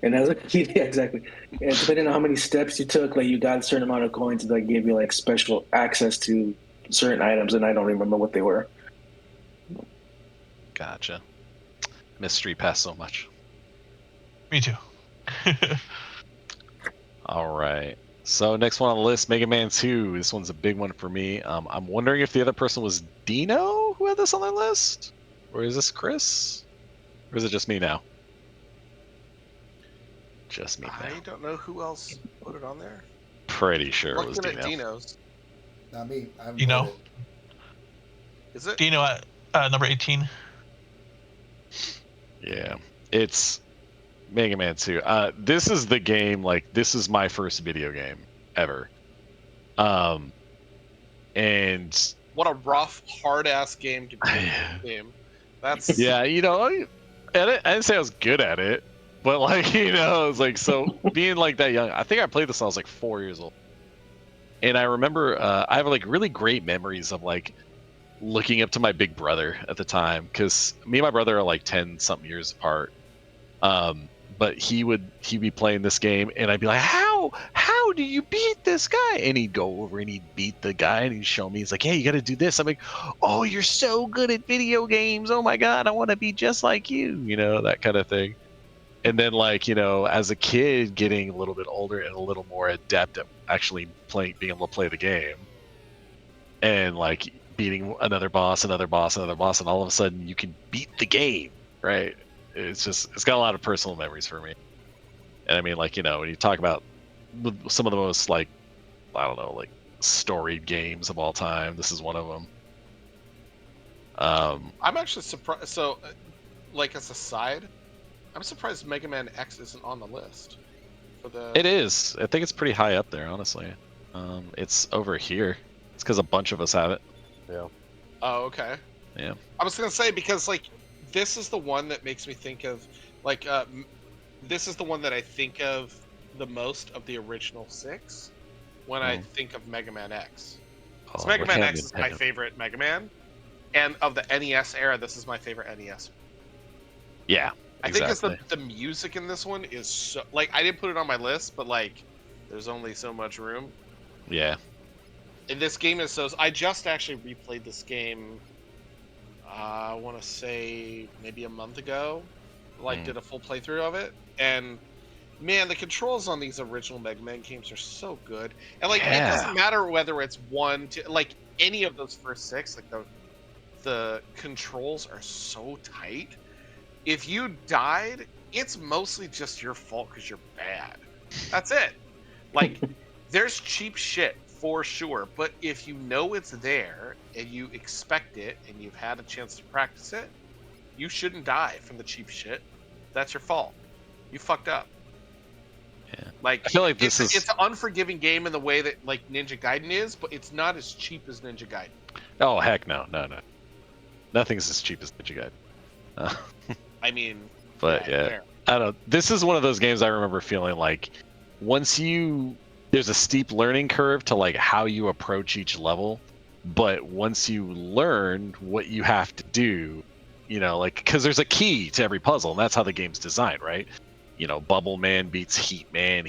And as yeah, exactly. And depending on how many steps you took, like you got a certain amount of coins that gave you like special access to certain items, and I don't remember what they were.
Gotcha. Miss Street Pass so much.
Me too.
All right. So next one on the list, Mega Man 2. This one's a big one for me. I'm wondering if the other person was Dino who had this on their list? Or is this Chris? Or is it just me now? Just me now.
I don't know who else put it on there.
Pretty sure it was
Looking
Dino.
at Dino's.
Not me. I'm
Dino.
Is it?
Dino at number 18.
Yeah. It's Mega Man 2. This is the game, like, this is my first video game ever. And
What a rough, hard ass game to be a game. That's
yeah, I didn't say I was good at it, but like, it's like, so being like that young, I think I played this when I was like 4 years old. And I remember I have like really great memories of like looking up to my big brother at the time, because me and my brother are like 10 something years apart. But he'd be playing this game and I'd be like, how do you beat this guy? And he'd go over and he'd beat the guy and he'd show me, he's like, hey, you got to do this. I'm like, oh, you're so good at video games. Oh my God, I want to be just like you, that kind of thing. And then, like, you know, as a kid, getting a little bit older and a little more adept at actually being able to play the game, and like beating another boss, and all of a sudden you can beat the game, right? It's got a lot of personal memories for me. And I mean, like, you know, when you talk about some of the most, like, I don't know, like, storied games of all time, this is one of them.
I'm actually surprised. So, like, as a side, I'm surprised Mega Man X isn't on the list.
It is. I think it's pretty high up there, honestly. It's over here. It's because a bunch of us have it.
Yeah.
Oh, okay.
Yeah.
I was gonna say, because, like, this is the one that makes me think of, like, this is the one that I think of the most of the original 6 when I think of Mega Man X. So Mega Man X is my favorite Mega Man, and of the NES era, this is my favorite NES.
Yeah.
I think because the music in this one is so, like, I didn't put it on my list, but, like, there's only so much room.
Yeah.
And this game is so. I just actually replayed this game. I want to say maybe a month ago. Like, did a full playthrough of it, and man, the controls on these original Mega Man games are so good. And, like, it doesn't matter whether it's 1, 2, like, any of those first 6. Like, the controls are so tight. If you died, it's mostly just your fault because you're bad. That's it. Like, there's cheap shit for sure, but if you know it's there and you expect it and you've had a chance to practice it, you shouldn't die from the cheap shit. That's your fault. You fucked up.
Yeah.
Like,
I feel like it's an
unforgiving game in the way that, like, Ninja Gaiden is, but it's not as cheap as Ninja Gaiden.
Oh, heck no. Nothing's as cheap as Ninja Gaiden.
I mean,
but yeah, I don't know. This is one of those games I remember feeling like there's a steep learning curve to, like, how you approach each level, but once you learn what you have to do, you know, like, because there's a key to every puzzle, and that's how the game's designed, right? You know, Bubble Man beats Heat Man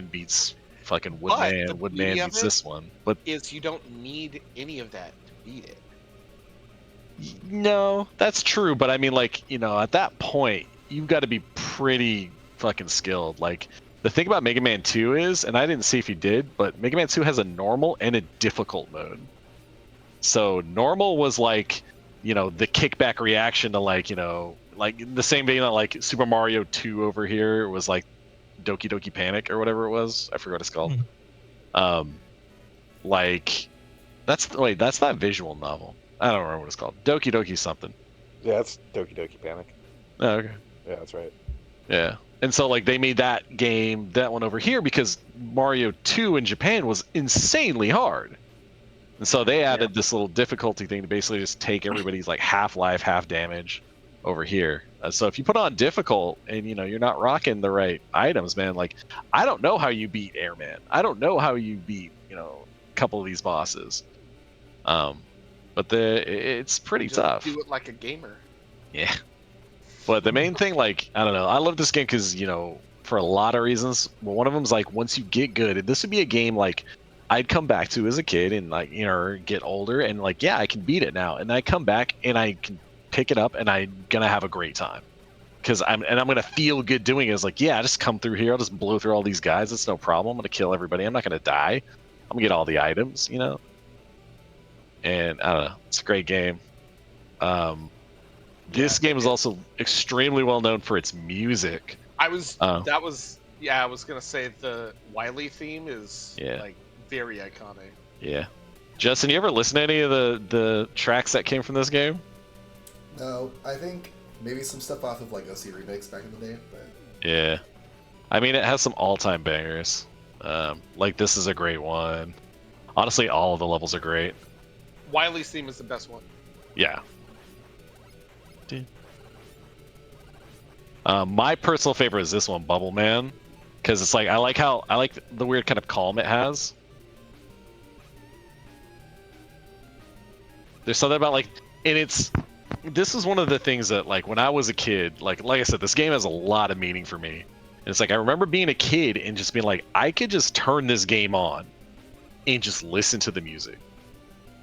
beats fucking Wood Man, Wood Man beats this one. But
you don't need any of that to beat it.
No, that's true, but I mean, like, you know, at that point, you've got to be pretty fucking skilled. Like, the thing about Mega Man 2 is, and I didn't see if you did, but Mega Man 2 has a normal and a difficult mode. So normal was like, you know, the kickback reaction to, like, you know, like the same vein that, like, Super Mario 2 over here was like Doki Doki Panic or whatever it was. I forgot what it's called. Like, that's that visual novel. I don't remember what it's called. Doki Doki something.
Yeah, it's Doki Doki Panic.
Oh, okay.
Yeah, that's right.
Yeah. And so, like, they made that one over here because Mario 2 in Japan was insanely hard. And so they added this little difficulty thing to basically just take everybody's, like, half life, half damage over here. So if you put on difficult and, you know, you're not rocking the right items, man, like, I don't know how you beat Airman. I don't know how you beat, you know, a couple of these bosses. But it's pretty tough.
Do it like a gamer.
Yeah. But the main thing, like, I don't know, I love this game because, you know, for a lot of reasons. Well, one of them is, like, once you get good, and this would be a game, like, I'd come back to as a kid and, like, you know, get older and, like, yeah, I can beat it now. And I come back and I can pick it up and I'm gonna have a great time. Because I'm gonna feel good doing it. It's like, yeah, I just come through here, I'll just blow through all these guys, it's no problem. I'm gonna kill everybody, I'm not gonna die. I'm gonna get all the items, you know? And I don't know, it's a great game. This game is also extremely well known for its music.
I was gonna say the Wily theme is like very iconic.
Yeah. Justin, you ever listen to any of the tracks that came from this game?
No, I think maybe some stuff off of, like, OC Remix back in the day, but
yeah. I mean, it has some all-time bangers. Like, this is a great one. Honestly, all of the levels are great.
Wily's theme is the best one.
Yeah. My personal favorite is this one, Bubble Man, because it's like I like the weird kind of calm it has. There's something about, like, and this is one of the things that, like, when I was a kid, like I said, this game has a lot of meaning for me. And it's like, I remember being a kid and just being like, I could just turn this game on and just listen to the music.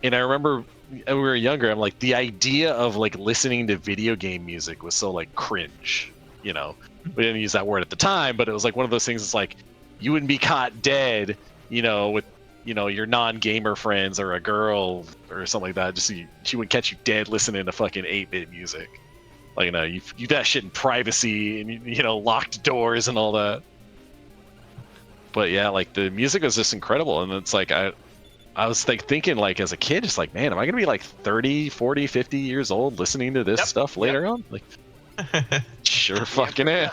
And I remember when we were younger, I'm like, the idea of, like, listening to video game music was so, like, cringe. we didn't use that word at the time, but it was like one of those things. It's like you wouldn't be caught dead, with your non-gamer friends or a girl or something like that. Just she would catch you dead listening to fucking 8-bit music. Like, you do that shit in privacy and locked doors and all that. But yeah, like the music was just incredible, and it's like I was thinking like as a kid, just like, man, am I gonna be like 30, 40, 50 years old listening to this stuff later on? Like, sure fucking am.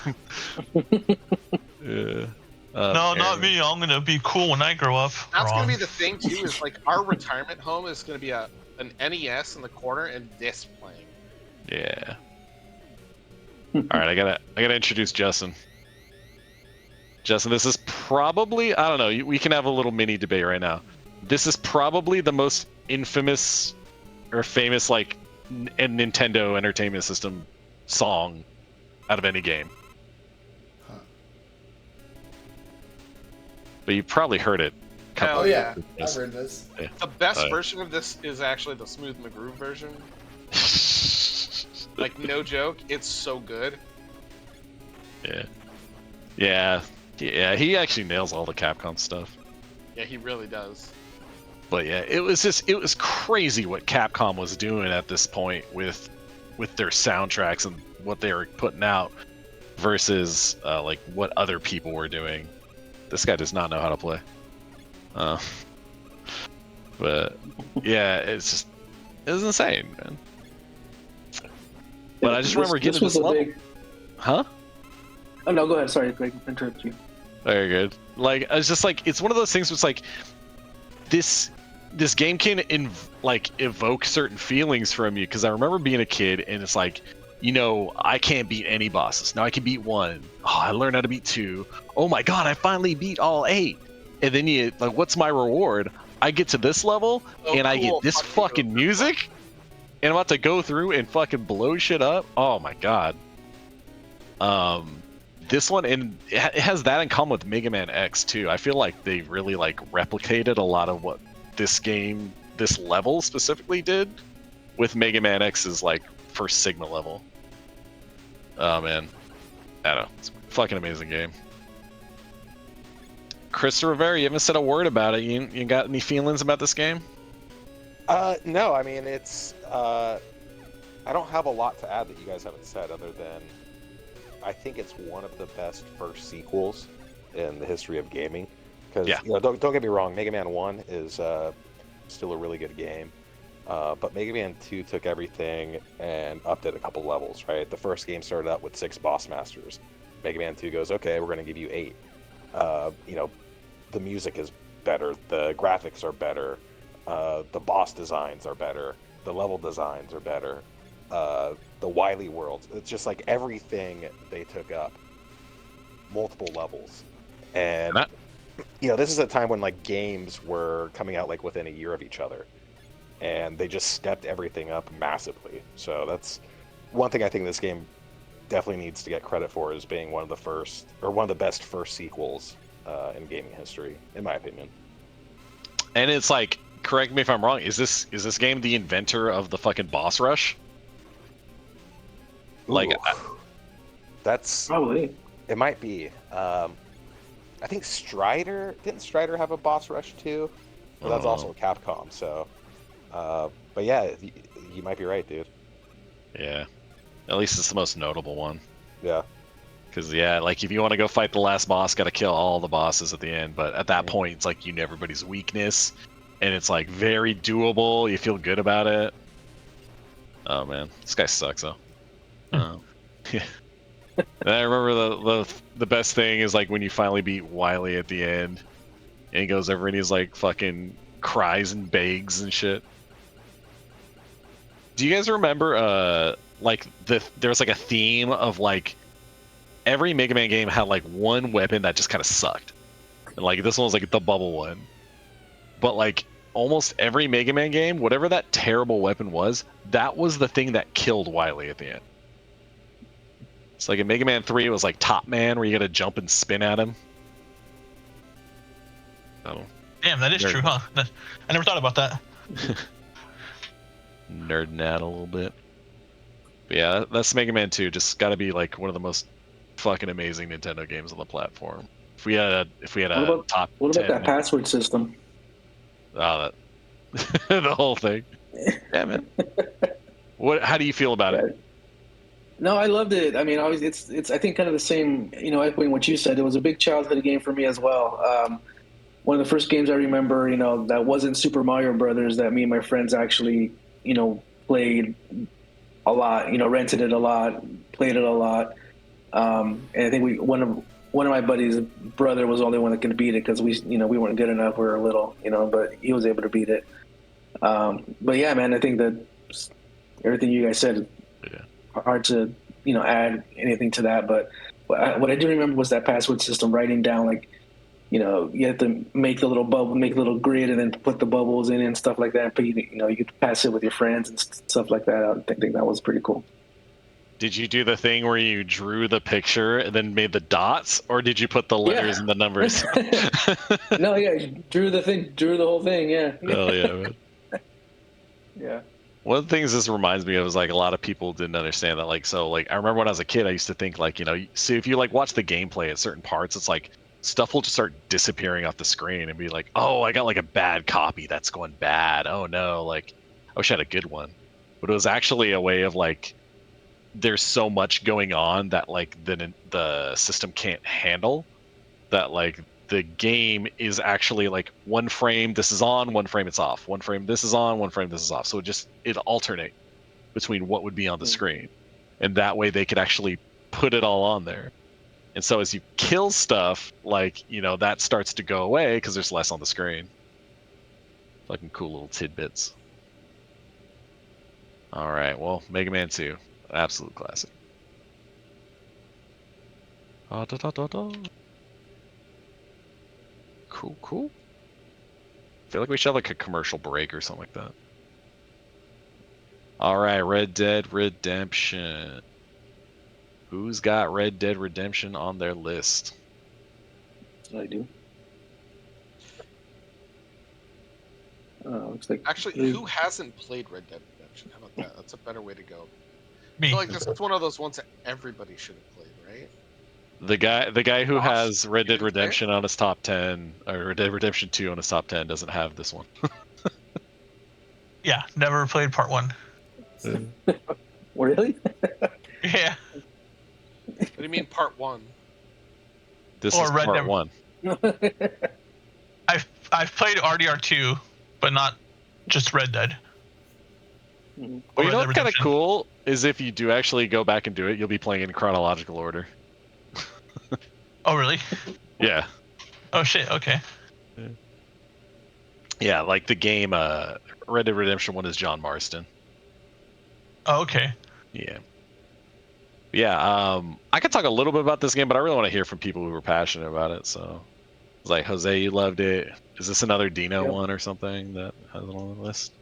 Yeah.
No, not me. I'm gonna be cool when I grow up.
That's gonna be the thing too. Is like our retirement home is gonna be an NES in the corner and this playing.
Yeah. All right, I gotta introduce Justin. Justin, this is probably, I don't know, we can have a little mini debate right now. This is probably the most infamous or famous like Nintendo Entertainment System song out of any game.
Huh.
But you probably heard it.
Oh yeah, I've heard this.
Yeah.
The best version of this is actually the Smooth McGroove version. Like, no joke, it's so good.
Yeah, he actually nails all the Capcom stuff.
Yeah, he really does.
But yeah, it was crazy what Capcom was doing at this point with their soundtracks and what they were putting out versus like what other people were doing. This guy does not know how to play. But yeah, it's insane, man. But I just remember getting this level. Huh?
Oh no, go ahead. Sorry, Greg, interrupt you.
Very good. Like, I was just like, it's one of those things where it's like, this game can evoke certain feelings from you. Because I remember being a kid, and it's like, I can't beat any bosses. Now I can beat one. Oh, I learned how to beat 2. Oh my god, I finally beat all 8. And then you like, what's my reward? I get to this level, and I get this fucking music, and I'm about to go through and fucking blow shit up. Oh my god. This one, and it has that in common with Mega Man X too. I feel like they really like replicated a lot of what this level specifically did with Mega Man X's like first Sigma level. Oh man, I don't know, it's a fucking amazing game. Chris Rivera, you haven't said a word about it. You got any feelings about this game?
No, I mean it's. I don't have a lot to add that you guys haven't said, other than I think it's one of the best first sequels in the history of gaming. Because don't get me wrong, Mega Man 1 is still a really good game, but Mega Man 2 took everything and upped it a couple levels. Right, the first game started out with 6 boss masters. Mega Man 2 goes, okay, we're going to give you 8. The music is better, the graphics are better, the boss designs are better, the level designs are better. The Wily worlds. It's just like everything they took up, multiple levels, and this is a time when like games were coming out like within a year of each other, and they just stepped everything up massively. So that's one thing I think this game definitely needs to get credit for, is being one of the first, or one of the best first sequels in gaming history, in my opinion.
And it's like, correct me if I'm wrong, is this game the inventor of the fucking boss rush? Like,
that's
probably.
It might be. I think didn't Strider have a boss rush too? But that's also Capcom. So, but yeah, you might be right, dude.
Yeah, at least it's the most notable one.
Yeah.
Because like if you want to go fight the last boss, got to kill all the bosses at the end. But at that point, it's like you know everybody's weakness, and it's like very doable. You feel good about it. Oh man, this guy sucks though. Yeah. And I remember the best thing is like when you finally beat Wily at the end, and he goes over and he's like fucking cries and begs and shit. Do you guys remember like there was like a theme of like every Mega Man game had like one weapon that just kind of sucked, and like this one was like the bubble one, but like almost every Mega Man game, whatever that terrible weapon was, that was the thing that killed Wily at the end. It's like in Mega Man 3, it was like Top Man, where you gotta jump and spin at him. Oh.
Damn, that is true, huh? I never thought about that.
Nerding out a little bit. But yeah, that's Mega Man 2. Just gotta be like one of the most fucking amazing Nintendo games on the platform. If we had
What
a
about
top
what
10,
about that password system?
that the whole thing. Yeah, man. What? How do you feel about it?
Yeah. No, I loved it. I mean, always it's I think kind of the same. Echoing what you said, it was a big childhood game for me as well. One of the first games I remember, that wasn't Super Mario Brothers that me and my friends actually, played a lot. Rented it a lot, played it a lot. And I think one of my buddies' brother was the only one that could beat it because we weren't good enough. We were little, but he was able to beat it. But yeah, man, I think that everything you guys said,
Yeah.
hard to add anything to that. But what I do remember was that password system, writing down like you have to make a little bubble, make a little grid, and then put the bubbles in and stuff like that. But you could pass it with your friends and stuff like that. I think that was pretty cool.
Did you do the thing where you drew the picture and then made the dots, or did you put the letters and the numbers?
No, yeah, drew the whole thing. Yeah.
Hell yeah, man.
Yeah.
One of the things this reminds me of is like a lot of people didn't understand that. Like, so like I remember when I was a kid, I used to think like, see if you like watch the gameplay at certain parts, it's like stuff will just start disappearing off the screen and be like, oh, I got like a bad copy that's going bad. Oh no, like I wish I had a good one. But it was actually a way of like, there's so much going on that like the system can't handle, that like the game is actually like one frame this is on, one frame it's off, one frame this is on, one frame this is off. So it alternate between what would be on the screen, and that way they could actually put it all on there. And so as you kill stuff, like that starts to go away because there's less on the screen. Fucking cool little tidbits. All right, well, Mega Man 2, absolute classic. Cool. I feel like we should have like a commercial break or something like that. All right, Red Dead Redemption. Who's got Red Dead Redemption on their list?
I do. Looks like
Actually, who hasn't played Red Dead Redemption? How about that? That's a better way to go. I
Me.
feel like this is one of those ones that everybody should have played, right?
The guy who
Josh,
has Red
you
Dead
didn't play it?
Redemption on his top 10, or Red Dead Redemption 2 on his top 10, doesn't have this one.
Yeah, never played part 1.
Really?
Yeah.
What do you mean part 1?
This
Or
is
Red
part
Dead.
1.
I've played RDR2, but not just Red Dead.
Well, you know what's kind of cool is if you do actually go back and do it, you'll be playing in chronological order.
Oh, really?
Yeah.
Oh, shit. Okay.
Yeah, like the game Red Dead Redemption 1 is John Marston.
Oh, okay.
Yeah. Yeah, I could talk a little bit about this game, but I really want to hear from people who were passionate about it. So, it's like, Jose, you loved it. Is this another Dino one or something that has it on the list?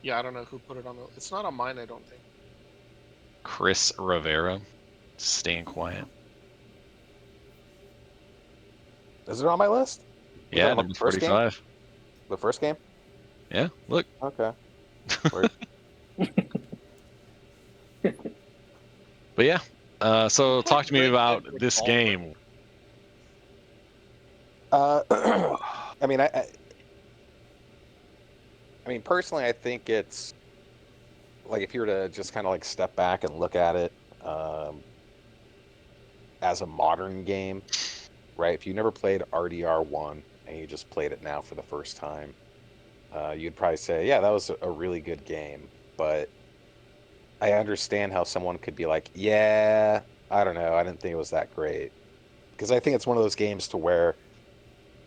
Yeah, I don't know who put it on. It's not on mine, I don't think.
Chris Rivera, staying quiet.
Is it on my list?
Yeah,
number
number 45.
The first game?
Yeah, look.
Okay.
But yeah, so talk to me about this game.
I mean, I mean, personally, I think it's like if you were to just kind of like step back and look at it as a modern game, right? If you never played RDR1 and you just played it now for the first time, you'd probably say, yeah, that was a really good game. But I understand how someone could be like, yeah, I don't know, I didn't think it was that great. Because I think it's one of those games to where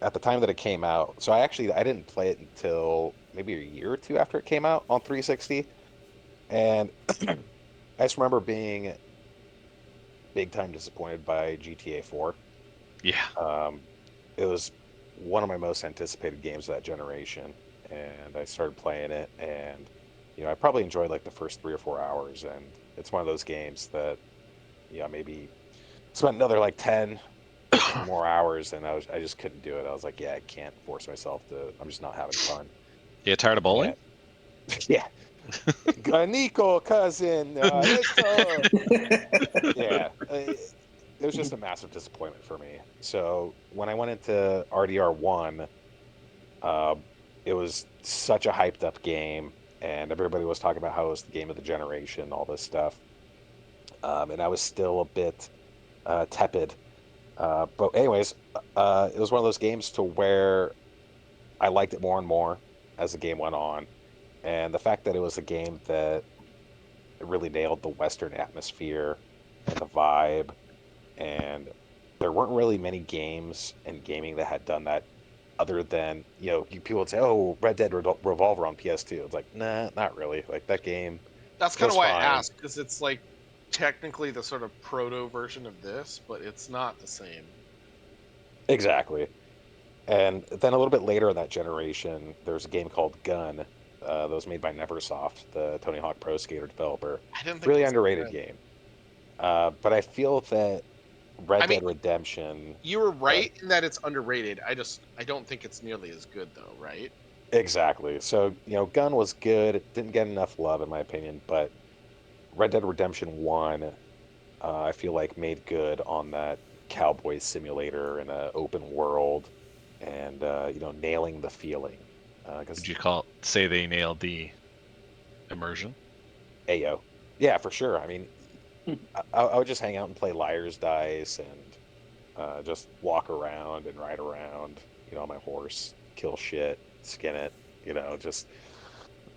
at the time that it came out, so I didn't play it until maybe a year or two after it came out on 360. And I just remember being big time disappointed by GTA 4.
Yeah.
It was one of my most anticipated games of that generation, and I started playing it, and I probably enjoyed like the first 3 or 4 hours, and it's one of those games that maybe spent another like 10 more hours, and I just couldn't do it. I was like, yeah, I can't force myself to. I'm just not having fun.
You get tired of bowling?
Yeah. Nico, cousin, let's go. Yeah. It was just a massive disappointment for me. So when I went into RDR1, it was such a hyped up game, and everybody was talking about how it was the game of the generation, all this stuff. And I was still a bit tepid. But anyways, it was one of those games to where I liked it more and more as the game went on. And the fact that it was a game that really nailed the Western atmosphere and the vibe, and there weren't really many games and gaming that had done that other than, people would say, oh, Red Dead Revolver on PS2. It's like, nah, not really. Like, that game
That's kind
was
of why
fine.
I asked, because it's like technically the sort of proto version of this, but it's not the same.
Exactly. And then a little bit later in that generation, there's a game called Gun that was made by Neversoft, the Tony Hawk Pro Skater developer.
I didn't think
Really
it was
underrated
good.
game. But I feel that Red
I mean,
Dead Redemption...
You were right in that it's underrated. I don't think it's nearly as good though, right?
Exactly. So, Gun was good. It didn't get enough love, in my opinion, but Red Dead Redemption 1, I feel like made good on that cowboy simulator in an open world and, nailing the feeling.
Would you say they nailed the immersion?
Ayo. Yeah, for sure. I mean, I would just hang out and play Liar's Dice and just walk around and ride around, on my horse, kill shit, skin it, just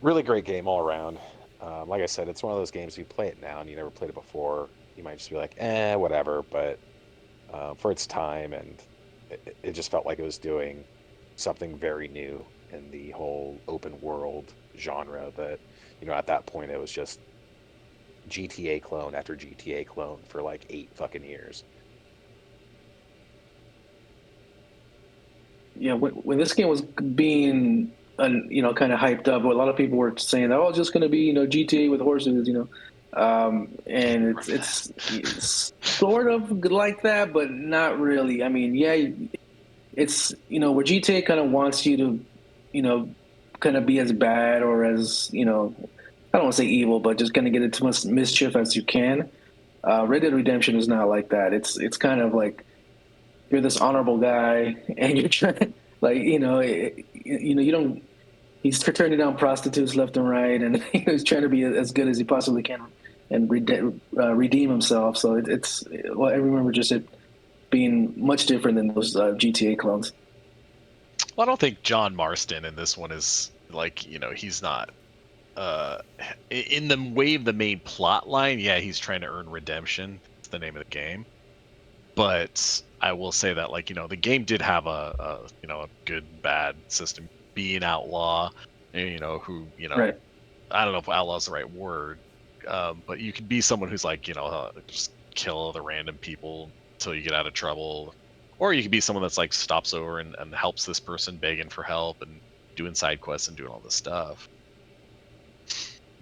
really great game all around. Like I said, it's one of those games, you play it now and you never played it before, you might just be like, whatever, but for its time, and it just felt like it was doing something very new in the whole open world genre that, at that point it was just GTA clone after GTA clone for like 8 fucking years.
Yeah, when this game was being, kind of hyped up, a lot of people were saying that, oh, it's just going to be, GTA with horses, and it's sort of like that, but not really. I mean, yeah, it's, where GTA kind of wants you to, kind of be as bad or as, I don't want to say evil, but just kind of get into much mischief as you can. Red Dead Redemption is not like that. It's kind of like, you're this honorable guy and you're trying, like, you don't, he's turning down prostitutes left and right, and he's trying to be as good as he possibly can and redeem himself. So I remember just it being much different than those GTA clones.
Well, I don't think John Marston in this one is like, he's not in the way of the main plot line. Yeah, he's trying to earn redemption. It's the name of the game. But I will say that, like, the game did have a good bad system. Be an outlaw, who
Right.
I don't know if outlaw is the right word, but you could be someone who's like, just kill other random people until you get out of trouble, or you could be someone that's like stops over and helps this person begging for help and doing side quests and doing all this stuff.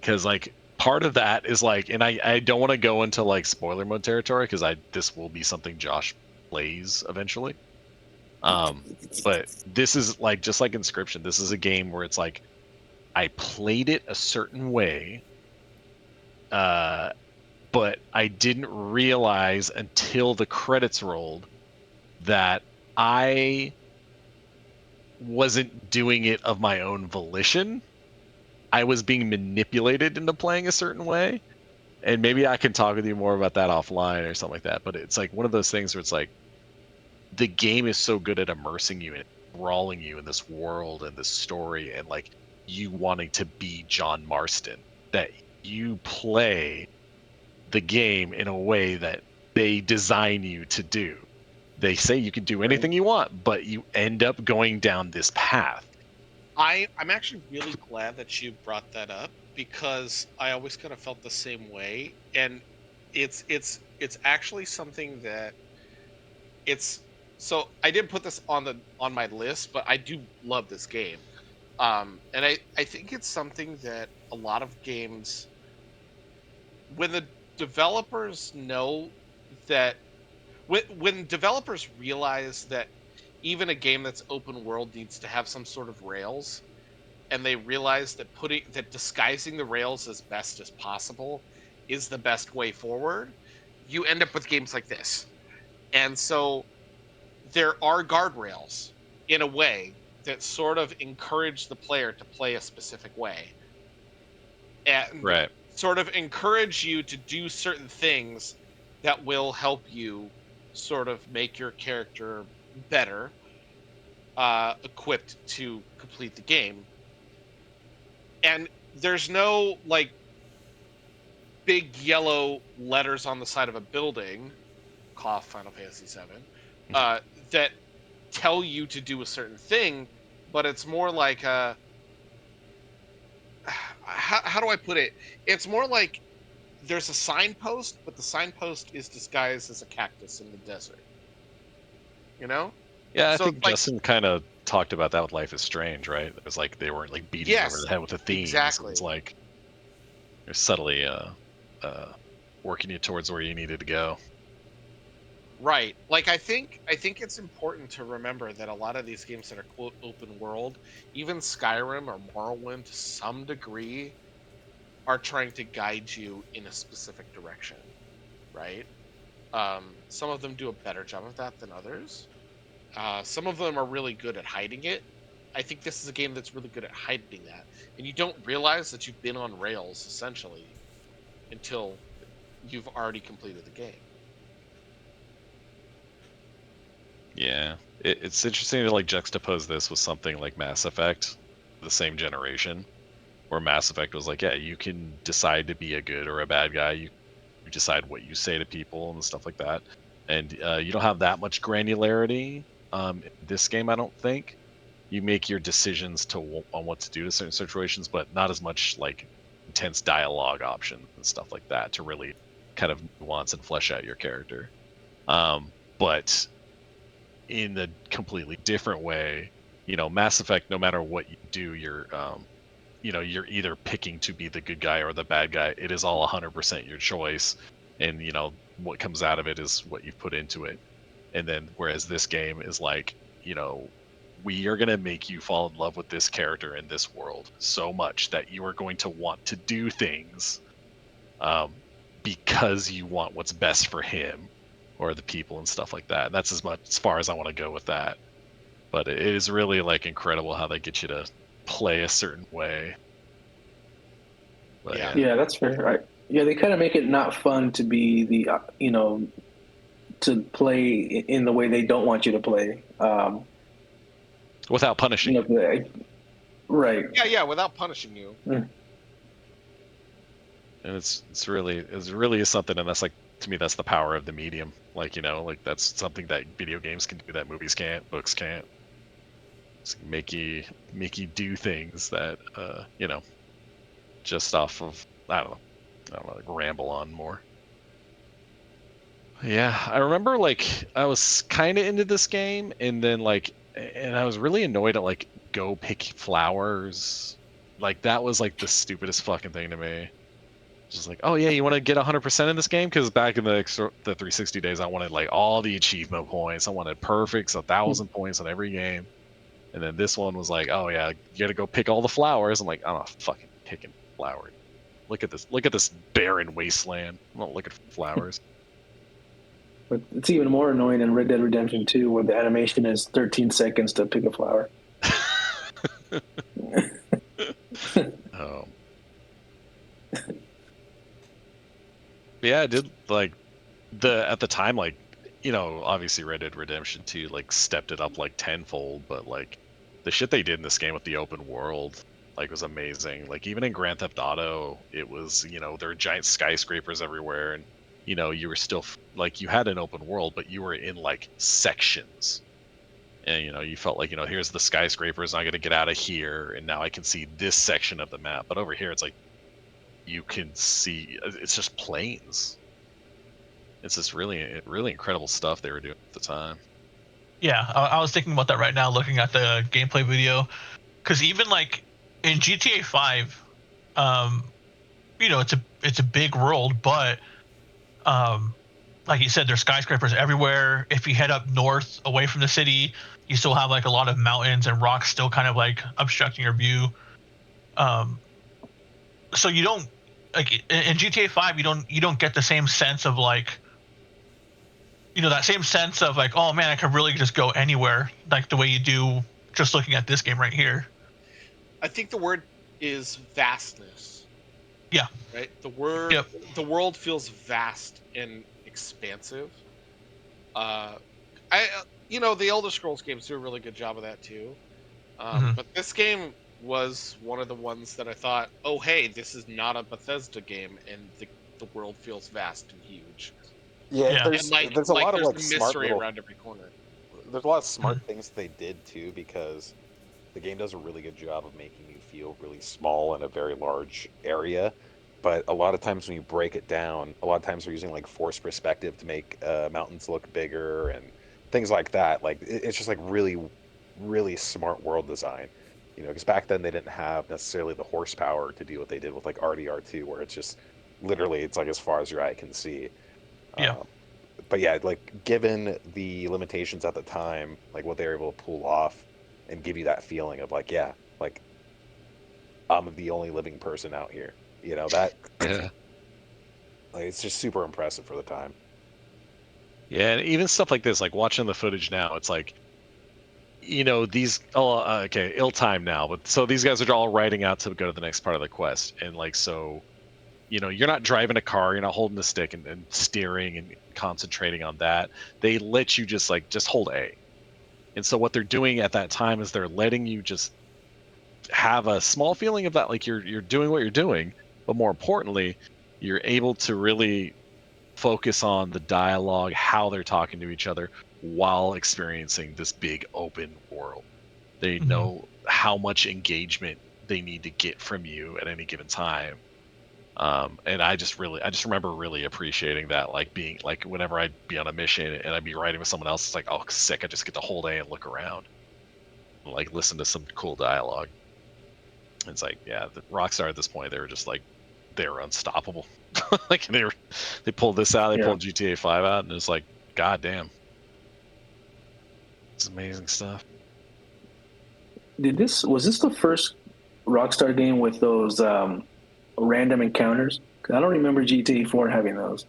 Because like part of that is like, and I don't want to go into like spoiler mode territory because this will be something Josh plays eventually. But this is like, just like Inscription, this is a game where it's like I played it a certain way, but I didn't realize until the credits rolled that I wasn't doing it of my own volition. I was being manipulated into playing a certain way. And maybe I can talk with you more about that offline or something like that. But it's like one of those things where it's like the game is so good at immersing you and enthralling you in this world and this story, and like you wanting to be John Marston, that you play the game in a way that they design you to do. They say you can do anything you want, but you end up going down this path.
I'm actually really glad that you brought that up, because I always kind of felt the same way, and it's actually something that so I didn't put this on my list, but I do love this game. And I think it's something that a lot of games, when the developers know that, when developers realize that even a game that's open world needs to have some sort of rails, and they realize that disguising the rails as best as possible is the best way forward, you end up with games like this. And so there are guardrails in a way that sort of encourage the player to play a specific way, and
Right.
sort of encourage you to do certain things that will help you sort of make your character better equipped to complete the game. And there's no like big yellow letters on the side of a building, cough Final Fantasy VII, that tell you to do a certain thing, but it's more like how do I put it? It's more like there's a signpost, but the signpost is disguised as a cactus in the desert. You know?
Yeah, I
So,
think
like-
Justin kind of talked about that with Life is Strange, right? It was like they weren't like beating you over
Yes,
the head with the themes.
exactly.
It's like they're subtly working you towards where you needed to go.
Right. Like I think it's important to remember that a lot of these games that are quote open world, even Skyrim or Morrowind to some degree, are trying to guide you in a specific direction, right? Some of them do a better job of that than others. Some of them are really good at hiding it. I think this is a game that's really good at hiding that, and you don't realize that you've been on rails essentially until you've already completed the game.
Yeah, it's interesting to like juxtapose this with something like Mass Effect, the same generation, where Mass Effect was like, yeah, you can decide to be a good or a bad guy. You decide what you say to people and stuff like that, and you don't have that much granularity. In this game, I don't think you make your decisions on what to do to certain situations, but not as much like intense dialogue options and stuff like that to really kind of nuance and flesh out your character. But in a completely different way, Mass Effect, no matter what you do, you're either picking to be the good guy or the bad guy. It is all 100% your choice, and what comes out of it is what you've put into it. And then whereas this game is like, we are going to make you fall in love with this character in this world so much that you are going to want to do things because you want what's best for him or the people and stuff like that. And that's as far as I want to go with that. But it is really like incredible how they get you to play a certain way. But,
Yeah, that's fair. Right. Yeah, they kind of make it not fun to be the to play in the way they don't want you to play.
Without punishing you.
Right.
Yeah, without punishing you.
Mm.
And it's really something, and that's like, to me, that's the power of the medium. Like, that's something that video games can do that movies can't, books can't. It's make you do things that just off of I don't know, like ramble on more. Yeah, I remember like I was kind of into this game, and then and I was really annoyed at like go pick flowers. Like that was like the stupidest fucking thing to me. Just like, oh yeah, you want to get 100% in this game? Because back in the 360 days, I wanted like all the achievement points. I wanted perfects, 1,000 points on every game. And then this one was like, oh yeah, you gotta go pick all the flowers. I'm like, I'm not fucking picking flowers. Look at this barren wasteland. I'm not looking for flowers.
But it's even more annoying in Red Dead Redemption 2, where the animation is 13 seconds to pick a flower.
Yeah, I did like at the time, like, obviously Red Dead Redemption 2 like stepped it up like tenfold, but like the shit they did in this game with the open world like was amazing. Like even in Grand Theft Auto, it was, there are giant skyscrapers everywhere, and you were still like, you had an open world, but you were in like sections. And you felt like, here's the skyscrapers, I'm gonna get out of here, and now I can see this section of the map. But over here it's like you can see it's just plains. It's just really, really incredible stuff they were doing at the time.
Yeah, I was thinking about that right now, looking at the gameplay video, because even like in GTA 5, it's a big world, but like you said, there's skyscrapers everywhere. If you head up north away from the city, you still have like a lot of mountains and rocks still kind of like obstructing your view. So you don't like in GTA 5 you don't get the same sense of like, that same sense of like, oh man, I could really just go anywhere like the way you do just looking at this game right here.
I think the word is vastness.
Yeah.
Right.
Yep.
The world feels vast and expansive. The Elder Scrolls games do a really good job of that too. But this game was one of the ones that I thought, oh hey, this is not a Bethesda game, and the world feels vast and huge.
Yeah,
And
there's a lot of like
a
smart
mystery
little.
around every corner.
There's a lot of smart things they did too, because the game does a really good job of making you feel really small in a very large area. But a lot of times when you break it down, a lot of times they're using like forced perspective to make mountains look bigger and things like that. Like it's just like really, really smart world design. Because back then they didn't have necessarily the horsepower to do what they did with like RDR2, where it's just literally it's like as far as your eye can see.
Yeah.
But yeah, like given the limitations at the time, like what they were able to pull off and give you that feeling of like, yeah, like I'm the only living person out here. That
Yeah.
like it's just super impressive for the time.
Yeah, and even stuff like this, like watching the footage now, it's like, these okay, ill time now, but so these guys are all riding out to go to the next part of the quest, and like so, you're not driving a car, you're not holding the stick and steering and concentrating on that. They let you just hold A. And so what they're doing at that time is they're letting you just have a small feeling of that, like you're doing what you're doing, but more importantly, you're able to really focus on the dialogue, how they're talking to each other while experiencing this big open world. They know how much engagement they need to get from you at any given time. And I just remember really appreciating that, like being like whenever I'd be on a mission and I'd be riding with someone else, it's like, oh sick, I just get the whole day and look around and like listen to some cool dialogue. It's like, yeah, the Rockstar at this point, they were just like, they were unstoppable. Like they pulled this out, they pulled GTA 5 out, and it's like, god damn, it's amazing stuff.
Was this the first Rockstar game with those random encounters? 'Cause I don't remember GTA 4 having those.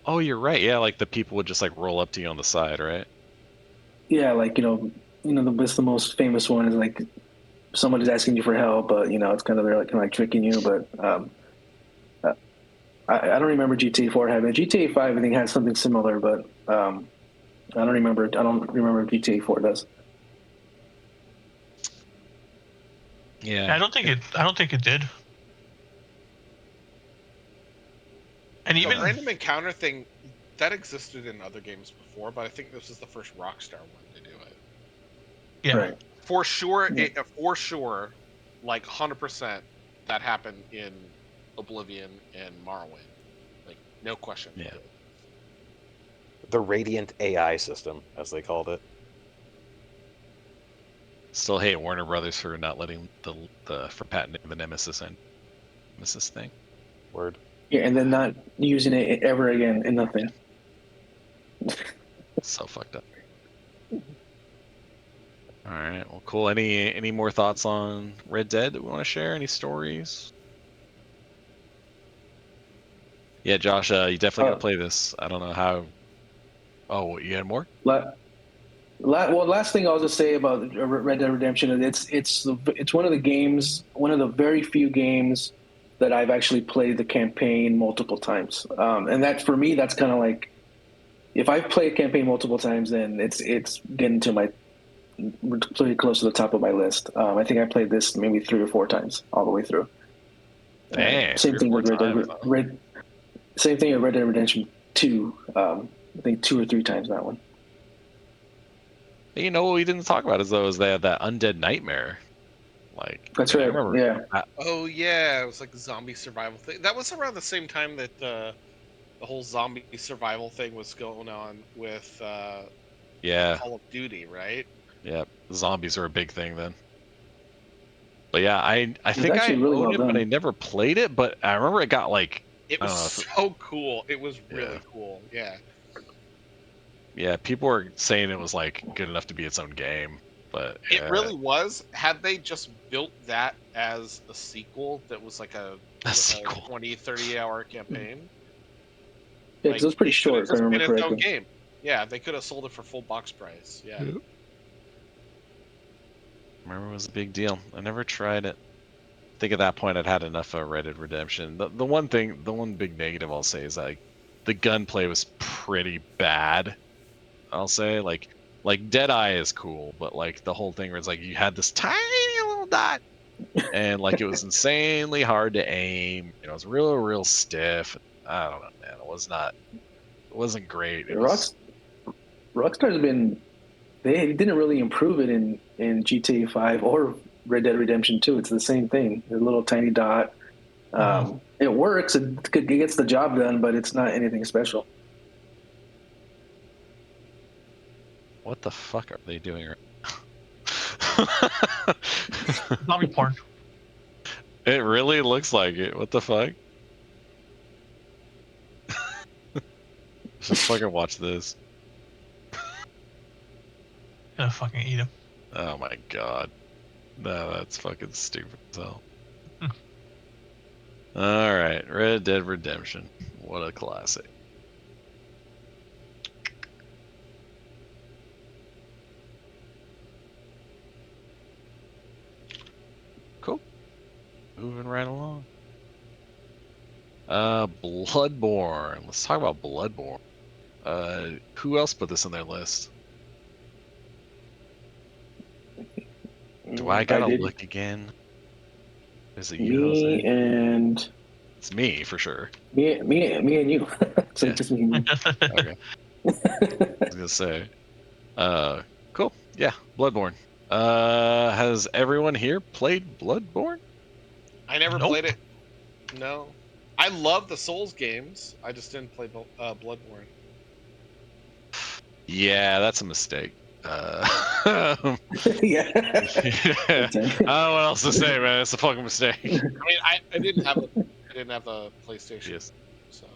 Oh, you're right. Yeah, like the people would just like roll up to you on the side, right?
Yeah, like the most famous one is like somebody's asking you for help, but it's kind of they're like tricking you. But I don't remember GTA 4 having it. GTA 5. I think has something similar, but I don't remember. I don't remember if GTA 4 does.
Yeah,
I don't think it did. And even
the random encounter thing that existed in other games before, but I think this is the first Rockstar one to do it.
Yeah.
Right.
For sure, like 100%, that happened in Oblivion and Morrowind. Like no question.
Yeah.
The Radiant AI system, as they called it.
Still hate Warner Brothers for not letting for patenting the Nemesis thing.
Word.
Yeah, and then not using it ever again in nothing.
So fucked up. All right. Well, cool. Any more thoughts on Red Dead that we want to share? Any stories? Yeah, Josh, you definitely gotta play this. I don't know how. Oh, you had more?
Last thing I'll just say about Red Dead Redemption is it's one of the very few games that I've actually played the campaign multiple times. And that for me, that's kind of like, if I've played campaign multiple times, then it's getting to my pretty close to the top of my list. I think I played this maybe 3 or 4 times all the way through.
Dang,
Same thing with same thing with Red Dead Redemption 2. I think 2 or 3 times that one.
You know what we didn't talk about is they had that Undead Nightmare. Like
That's
I
right.
remember,
Yeah.
Oh yeah, it was like a zombie survival thing. That was around the same time that the whole zombie survival thing was going on with Call of Duty, right?
Yeah, zombies are a big thing then. But yeah, I think I
actually really
owned
well
it,
done.
but I never played it. But I remember it got like
It was so cool. It was really cool. Yeah.
Yeah, people were saying it was like good enough to be its own game. But
It really was. Had they just built that as a sequel that was like a
sequel.
20, 30-hour campaign.
Yeah, because it was pretty
it could've
short, if I
just
remember
been its own
correctly.
game. Yeah, they could have sold it for full box price. Yeah.
Yep. Remember, it was a big deal. I never tried it. I think at that point I'd had enough of Red Dead Redemption. The one big negative I'll say is like the gunplay was pretty bad. I'll say like Deadeye is cool, but like the whole thing where it's like you had this tiny little dot, and like it was insanely hard to aim. You know, it was real stiff. I don't know, man. It wasn't great. It was.
Rockstar's been. They didn't really improve it in GTA 5 or Red Dead Redemption 2. It's the same thing. The little tiny dot. It works. It gets the job done, but it's not anything special.
What the fuck are they doing?
Zombie porn.
It really looks like it. What the fuck? Just fucking watch this.
Gonna fucking eat him.
Oh my god. No, that's fucking stupid as hell. Alright, Red Dead Redemption. What a classic. Cool. Moving right along. Bloodborne. Let's talk about Bloodborne. Who else put this on their list? Do I gotta look again? Is it you,
Me
Jose?
and
It's me for sure.
me and you. So
Yeah.
just me and you.
Okay. I was gonna say. Cool. Yeah, Bloodborne. Has everyone here played Bloodborne?
I never
Nope.
played it. No. I love the Souls games. I just didn't play Bloodborne.
Yeah, that's a mistake.
Yeah.
I don't know what else to say, man. It's a fucking mistake.
I mean, I didn't have the PlayStation.
Yes.
So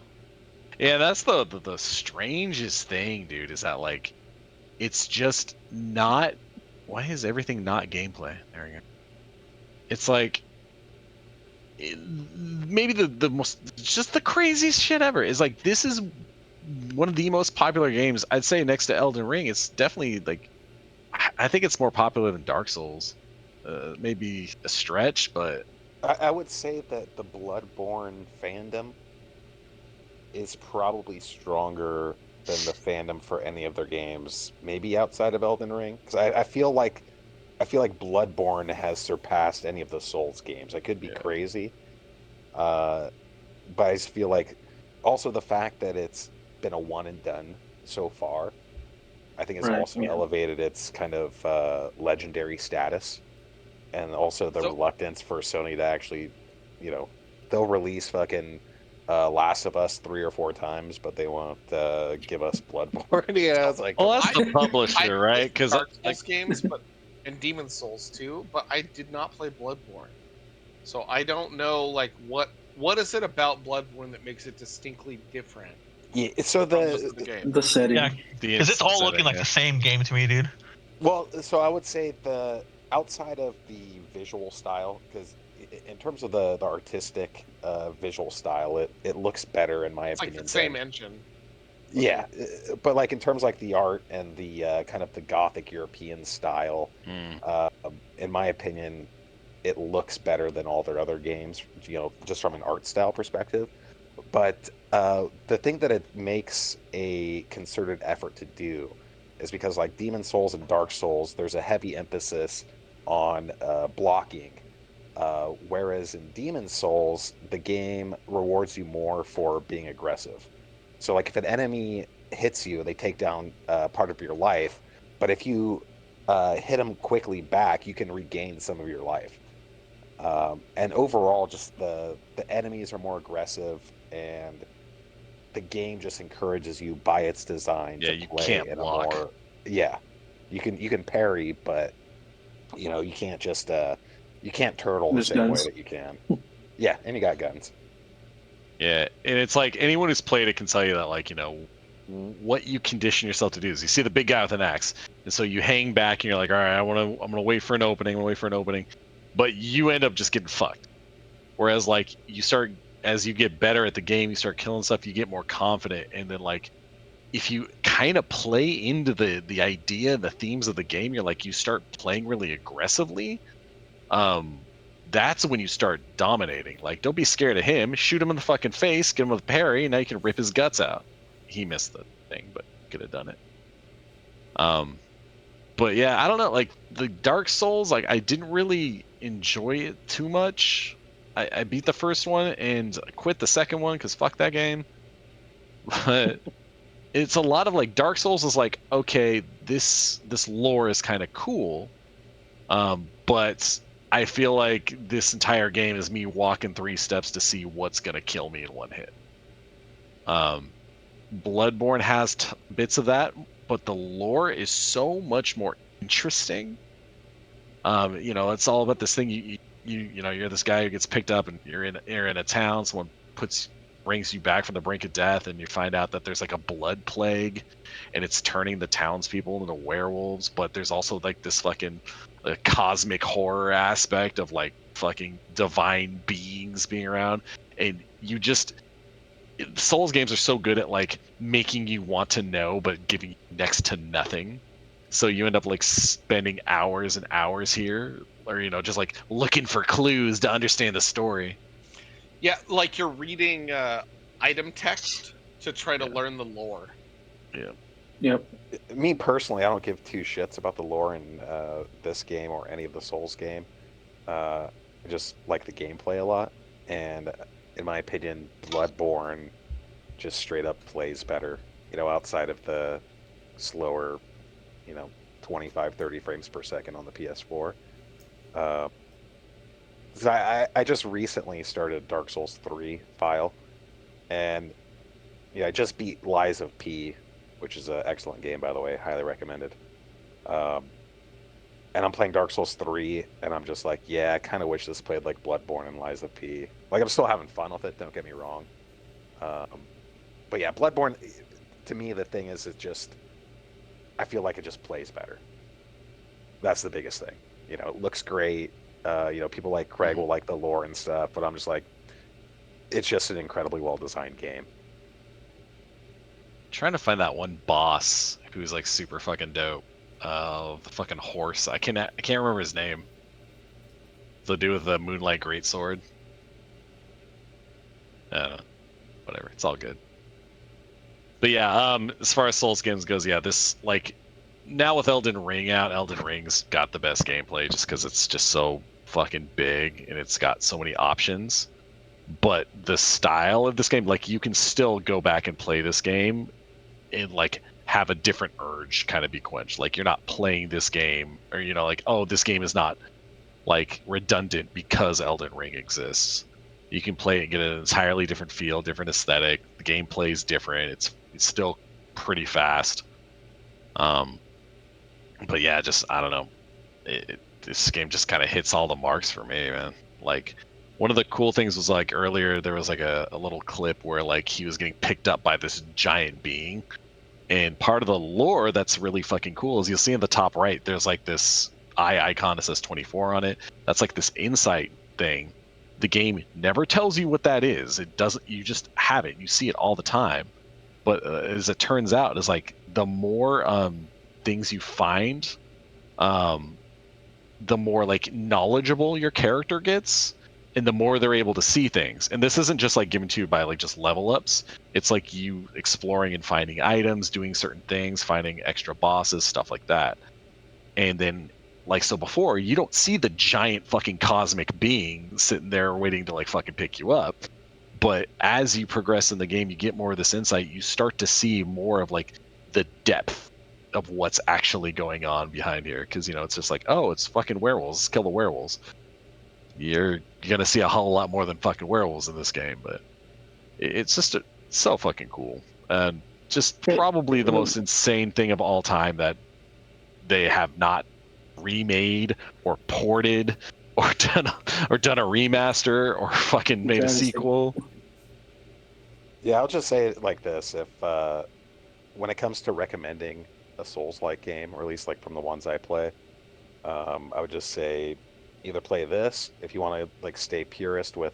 Yeah, that's the strangest thing, dude, is that like it's just not. Why is everything not gameplay? There we go. It's like maybe the most, just the craziest shit ever is like this is one of the most popular games. I'd say next to Elden Ring. It's definitely like I think it's more popular than Dark Souls. Maybe a stretch, but
I would say that the Bloodborne fandom is probably stronger than the fandom for any of their games, maybe outside of Elden Ring. Because I feel like Bloodborne has surpassed any of the Souls games. I could be crazy, but I just feel like also the fact that it's been a one and done so far, I think has also elevated its kind of legendary status, and also the reluctance for Sony to actually, they'll release fucking Last of Us 3 or 4 times, but they won't give us Bloodborne. Yeah, it's like,
well, that's the publisher, right? Because
Dark Souls games, and Demon Souls too, but I did not play Bloodborne, so I don't know like what is it about Bloodborne that makes it distinctly different.
Yeah, so
the setting.
Yeah, because it's all looking like the same game to me, dude.
Well, so I would say the outside of the visual style, because in terms of the artistic visual style, it looks better in my opinion.
Like the same engine.
Yeah, but like in terms of like the art and the kind of the Gothic European style, in my opinion, it looks better than all their other games. Just from an art style perspective. But the thing that it makes a concerted effort to do is because like Demon Souls and Dark Souls, there's a heavy emphasis on blocking. Whereas in Demon Souls, the game rewards you more for being aggressive. So like if an enemy hits you, they take down part of your life. But if you hit them quickly back, you can regain some of your life. And overall, just the enemies are more aggressive, and the game just encourages you by its design to play in
block.
a more you can parry, but you can't just you can't turtle the same way that you can. Yeah, and you got guns.
Yeah, and it's like anyone who's played it can tell you that, like, what you condition yourself to do is you see the big guy with an axe, and so you hang back and you're like, all right, I'm gonna wait for an opening, but you end up just getting fucked. Whereas like as you get better at the game, you start killing stuff, you get more confident, and then like if you kind of play into the idea, the themes of the game, you're like you start playing really aggressively. That's when you start dominating. Like, don't be scared of him. Shoot him in the fucking face, get him with parry, and now you can rip his guts out. He missed the thing, but could have done it. But yeah, I don't know. Like the Dark Souls, like I didn't really enjoy it too much. I beat the first one and quit the second one because fuck that game. But it's a lot of like Dark Souls is like, okay, this lore is kind of cool, but I feel like this entire game is me walking 3 steps to see what's gonna kill me in one hit. Bloodborne has bits of that, but the lore is so much more interesting. It's all about this thing. You're this guy who gets picked up, and you're in a town. Someone brings you back from the brink of death, and you find out that there's like a blood plague, and it's turning the townspeople into werewolves. But there's also like this fucking cosmic horror aspect of like fucking divine beings being around, and Souls games are so good at like making you want to know but giving you next to nothing. So you end up like spending hours and hours here, or just like looking for clues to understand the story.
Yeah, like you're reading item text to try to learn the lore.
Yeah.
Yep.
Me personally, I don't give 2 shits about the lore in this game or any of the Souls game. I just like the gameplay a lot, and in my opinion, Bloodborne just straight up plays better. Outside of the slower, 25, 30 frames per second on the PS4. I just recently started Dark Souls 3 file, and I just beat Lies of P, which is an excellent game, by the way, highly recommended. And I'm playing Dark Souls 3, and I'm just like, yeah, I kind of wish this played like Bloodborne and Lies of P. Like, I'm still having fun with it, don't get me wrong. But yeah, Bloodborne, to me, the thing is, I feel like it just plays better. That's the biggest thing. It looks great. People like Craig will like the lore and stuff, but I'm just like, it's just an incredibly well-designed game.
Trying to find that one boss who's like super fucking dope. The fucking horse. I can't remember his name. To do with the Moonlight Greatsword. I don't know. Whatever. It's all good. But yeah, as far as Souls games goes, yeah, this like now with Elden Ring out, Elden Ring's got the best gameplay just because it's just so fucking big and it's got so many options. But the style of this game, like you can still go back and play this game and like have a different urge kind of be quenched. Like you're not playing this game or like, oh, this game is not like redundant because Elden Ring exists. You can play it and get an entirely different feel, different aesthetic. The gameplay is different. It's still pretty fast. But yeah, just I don't know. This game just kind of hits all the marks for me, man. Like one of the cool things was like earlier there was like a little clip where like he was getting picked up by this giant being, and part of the lore that's really fucking cool is you'll see in the top right there's like this eye icon that says 24 on it. That's like this insight thing. The game never tells you what that is. It doesn't. You just have it. You see it all the time. But as it turns out, it's like the more things you find, the more like knowledgeable your character gets, and the more they're able to see things. And this isn't just like given to you by like just level ups. It's like you exploring and finding items, doing certain things, finding extra bosses, stuff like that. And then like so before, you don't see the giant fucking cosmic being sitting there waiting to like fucking pick you up. But as you progress in the game, you get more of this insight. You start to see more of like the depth of what's actually going on behind here. Because it's just like, oh, it's fucking werewolves. Let's kill the werewolves. You're gonna see a whole lot more than fucking werewolves in this game, but it's just so fucking cool. And just probably the most insane thing of all time that they have not remade or ported or done a remaster or fucking made a sequel.
Yeah, I'll just say it like this: when it comes to recommending a Souls-like game, or at least like from the ones I play, I would just say either play this if you want to like stay purist with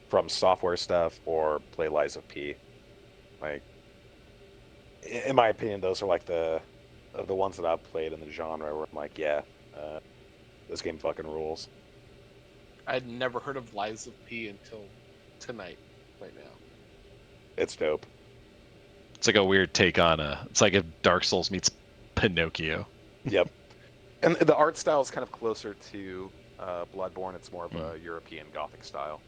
From Software stuff, or play Lies of P. Like, in my opinion, those are like the ones that I've played in the genre where I'm like, yeah, this game fucking rules.
I'd never heard of Lies of P until tonight, right now.
It's dope.
It's like a weird take on it's like if Dark Souls meets Pinocchio.
Yep. And the art style is kind of closer to Bloodborne. It's more of a European Gothic style.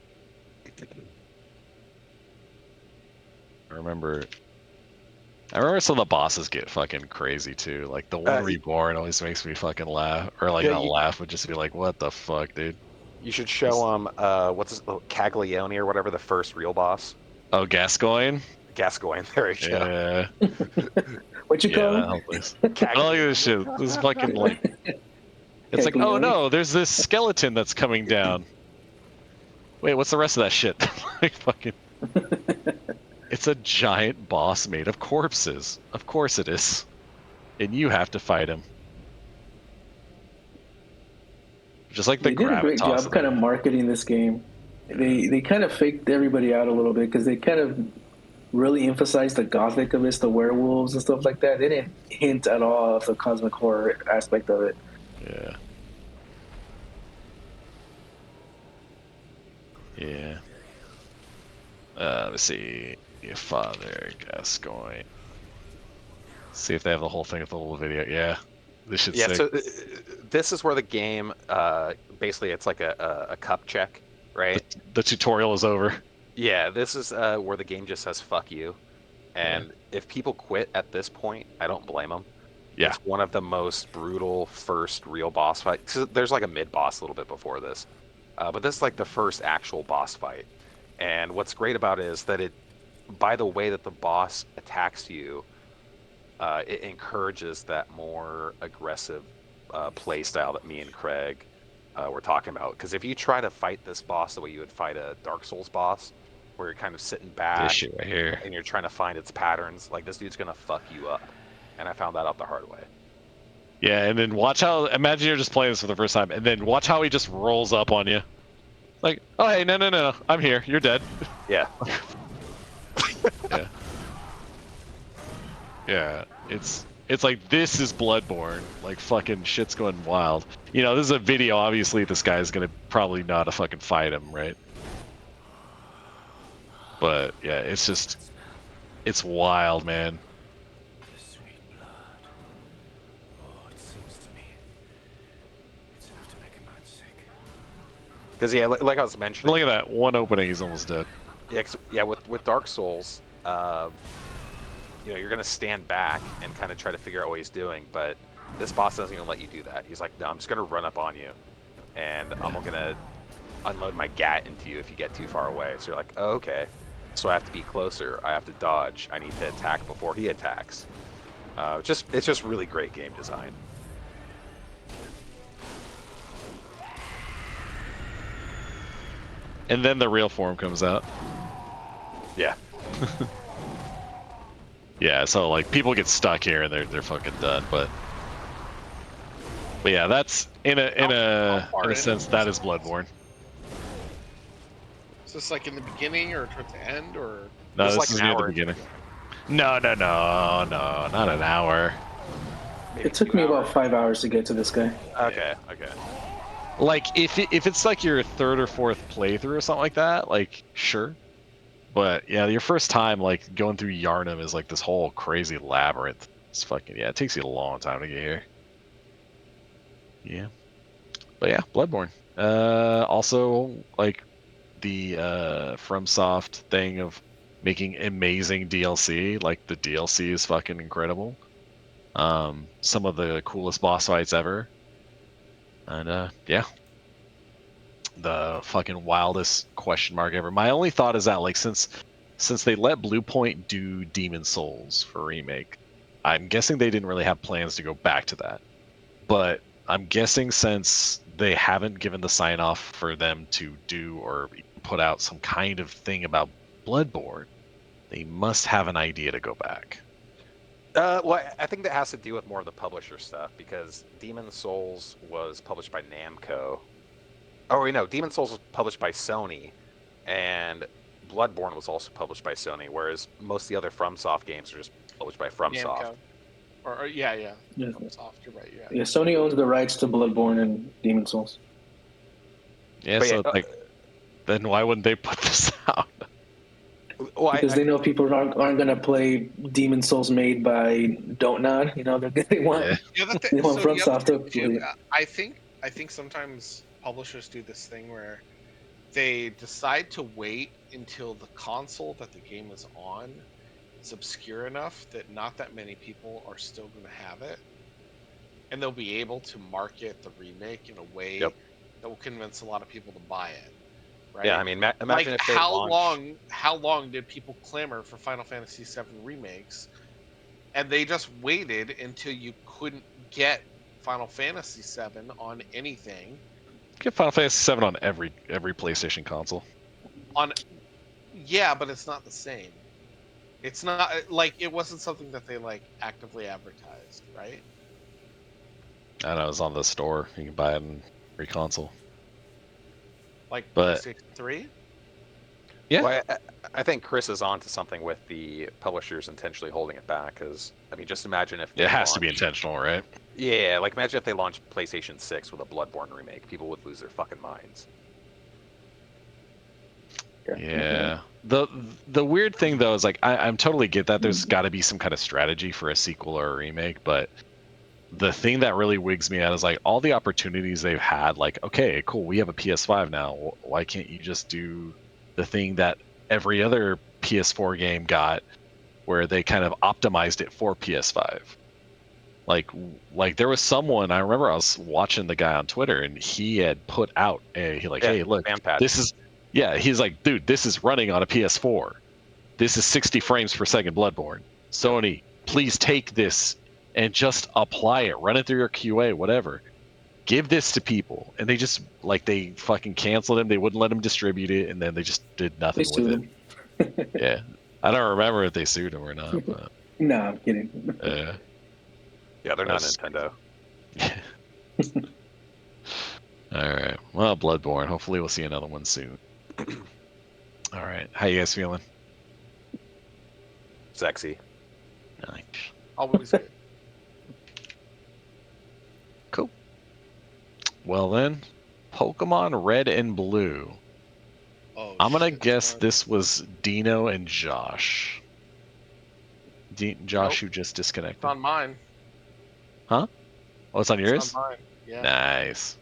I remember some of the bosses get fucking crazy too. Like the one Reborn always makes me fucking laugh, or like not laugh, but just be like, "What the fuck, dude?"
You should show him what's his Caglione or whatever, the first real boss.
Oh, Gascoigne.
Gascoigne. There you go.
Yeah.
What you call him?
I don't like this shit. This is fucking like. It's like, oh no, there's this skeleton that's coming down. Wait, what's the rest of that shit? Like fucking. It's a giant boss made of corpses. Of course it is. And you have to fight him. Just like the
They did a great job kind of marketing this game. They kind of faked everybody out a little bit because they kind of really emphasized the gothic of it, the werewolves and stuff like that. They didn't hint at all of the cosmic horror aspect of it.
Yeah. Yeah. Let's see. Your father, Gascoigne. See if they have the whole thing with the little video. Yeah. This shit's sick.
So this is where the game, basically it's like a cup check, right?
The tutorial is over.
Yeah, this is where the game just says fuck you. And if people quit at this point, I don't blame them.
Yeah.
It's one of the most brutal first real boss fights. There's like a mid-boss a little bit before this. But this is like the first actual boss fight. And what's great about it is that by the way that the boss attacks you, it encourages that more aggressive play style that me and Craig were talking about. Because if you try to fight this boss the way you would fight a Dark Souls boss, where you're kind of sitting back
this shit right here,
and you're trying to find its patterns, like this dude's gonna fuck you up. And I found that out the hard way.
Yeah, and then watch how. Imagine you're just playing this for the first time, and then watch how he just rolls up on you. Like, oh hey, no, I'm here. You're dead.
Yeah.
Yeah. Yeah. It's like this is Bloodborne. Like fucking shit's going wild. You know, this is a video. Obviously, this guy's gonna probably know how to fucking fight him, right? But yeah, it's wild, man.
Because yeah, like I was mentioning.
Look at that one opening, he's almost dead.
Yeah, with Dark Souls, you're gonna stand back and kind of try to figure out what he's doing, but this boss doesn't even let you do that. He's like, no, I'm just gonna run up on you, and I'm gonna unload my gat into you if you get too far away. So you're like, oh, okay, so I have to be closer. I have to dodge. I need to attack before he attacks. It's just really great game design.
And then the real form comes out.
Yeah.
Yeah, so like people get stuck here and they're fucking done, but yeah, that's in a sense that is Bloodborne.
Is this like in the beginning or towards the end, or
no? This
like
is near the beginning. No, not an hour.
Maybe
it took me about 5 hours to get to this guy.
Okay.
Like if it's like your third or fourth playthrough or something like that, like sure. But yeah, your first time like going through Yharnam is like this whole crazy labyrinth. It's fucking it takes you a long time to get here. Yeah. But yeah, Bloodborne. Also like the FromSoft thing of making amazing DLC, like the DLC is fucking incredible. Some of the coolest boss fights ever. And yeah, the fucking wildest question mark ever. My only thought is that like since they let Bluepoint do Demon Souls for remake, I'm guessing they didn't really have plans to go back to that. But I'm guessing since they haven't given the sign off for them to do or put out some kind of thing about Bloodborne, they must have an idea to go back.
Well, I think that has to do with more of the publisher stuff because Demon's Souls was published by Namco. Oh, no, Demon's Souls was published by Sony, and Bloodborne was also published by Sony, whereas most of the other FromSoft games are just published by FromSoft.
Namco. Or yeah.
Yeah.
FromSoft, you're right. Yeah.
Yeah, Sony owns the rights to Bloodborne and Demon's Souls.
Yeah,
But
so
yeah,
it's like, then why wouldn't they put this out?
Well,
Because they know people aren't going to play Demon's Souls made by Don't Nod. You know, they want
Yeah.
they want
So the
FromSoft
other
to
thing, too,
play it.
I think sometimes publishers do this thing where they decide to wait until the console that the game is on is obscure enough that not that many people are still going to have it, and they'll be able to market the remake in a way that will convince a lot of people to buy it. Right?
Yeah, I mean, imagine
Like
if they
how
launched...
long did people clamor for Final Fantasy VII remakes, and they just waited until you couldn't get Final Fantasy VII on anything.
Get Final Fantasy VII on every PlayStation console.
Yeah, but it's not the same. It's not like it wasn't something that they like actively advertised, right?
I know it's on the store. You can buy it on every console.
Like
But-
PlayStation 3.
Yeah.
Well, I think Chris is onto something with the publishers intentionally holding it back. Because I mean, just imagine if
It has to be intentional, right?
Yeah, like imagine if they launched PlayStation 6 with a Bloodborne remake. People would lose their fucking minds.
Yeah. The weird thing though is like I'm totally get that there's got to be some kind of strategy for a sequel or a remake, but the thing that really wigs me out is like all the opportunities they've had. Like, okay, cool, we have a PS5 now. Why can't you just do the thing that every other PS4 game got, where they kind of optimized it for PS5? Like there was someone, I remember I was watching the guy on Twitter and he had put out hey, look,
fan patch.
this is, he's like, dude, this is running on a PS4. This is 60 frames per second Bloodborne. Sony, please take this and just apply it. Run it through your QA, whatever. Give this to people. And they just, like, they fucking canceled him. They wouldn't let him distribute it, and then they just did nothing
They
with
sued
it.
him.
Yeah. I don't remember if they sued him or not, but
No, I'm kidding.
Yeah, they're not
That's-
Nintendo.
all right. Well, Bloodborne. Hopefully we'll see another one soon. All right. How you guys feeling?
Sexy.
Nice.
Always good.
Cool. Well then, Pokemon Red and Blue.
Oh,
I'm gonna
shit,
guess
son.
this was Dino and Josh. Josh,
Nope.
who just disconnected.
It's on mine.
Oh, it's on yours?
It's on mine. Yeah.
Nice.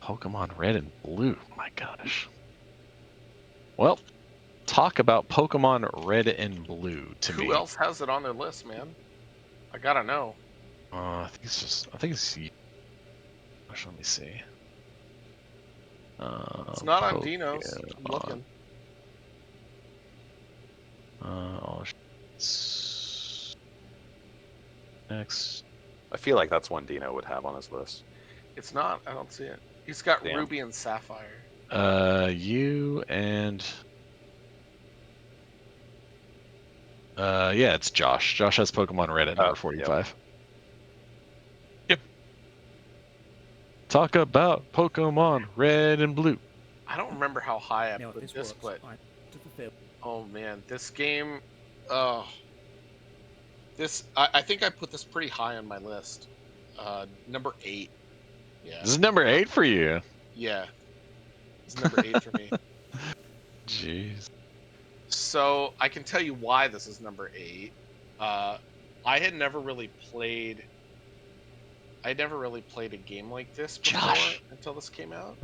Pokemon Red and Blue. My gosh. Well, talk about Pokemon Red and Blue to me.
Who else has it on their list, man? I gotta know.
I think it's gosh, let me see.
It's not on Dino's. I'm
Pokemon.
looking.
Next.
I feel like that's one Dino would have on his list.
It's not. I don't see it. He's got
Damn.
Ruby and Sapphire.
You and yeah, it's Josh. Josh has Pokemon Red at number 45.
Yep.
Talk about Pokemon Red and Blue.
I don't remember how high I
Now, if
put
this
this,
works,
but
I to fulfill.
oh man, this game. I think I put this pretty high on my list. Number 8. Yeah.
This is number 8 for you.
Yeah. It's number 8 for me.
Jeez.
So I can tell you why this is number 8. I had never really played a game like this before
Josh.
until this came out.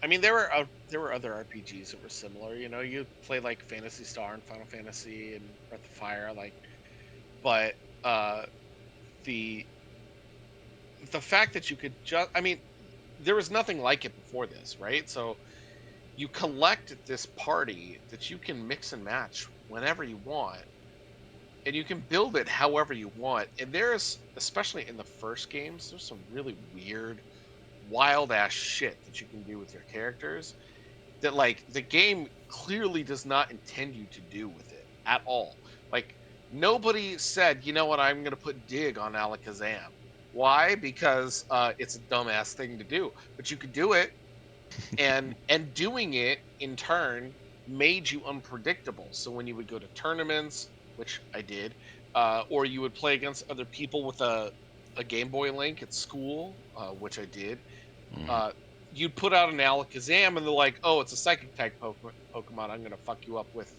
I mean, there were other RPGs that were similar. You know, you play like Phantasy Star and Final Fantasy and Breath of Fire, but the fact that you could there was nothing like it before this, right? So you collect this party that you can mix and match whenever you want, and you can build it however you want. And there's, especially in the first games, there's some really weird, wild ass shit that you can do with your characters that the game clearly does not intend you to do with it at all. Like, nobody said, you know what, I'm going to put Dig on Alakazam. Why? Because it's a dumbass thing to do, but you could do it, and doing it in turn made you unpredictable. So when you would go to tournaments, which I did, or you would play against other people with a Game Boy Link at school, which I did, uh, you'd put out an Alakazam, and they're like, "Oh, it's a Psychic type Pokemon. I'm gonna fuck you up with,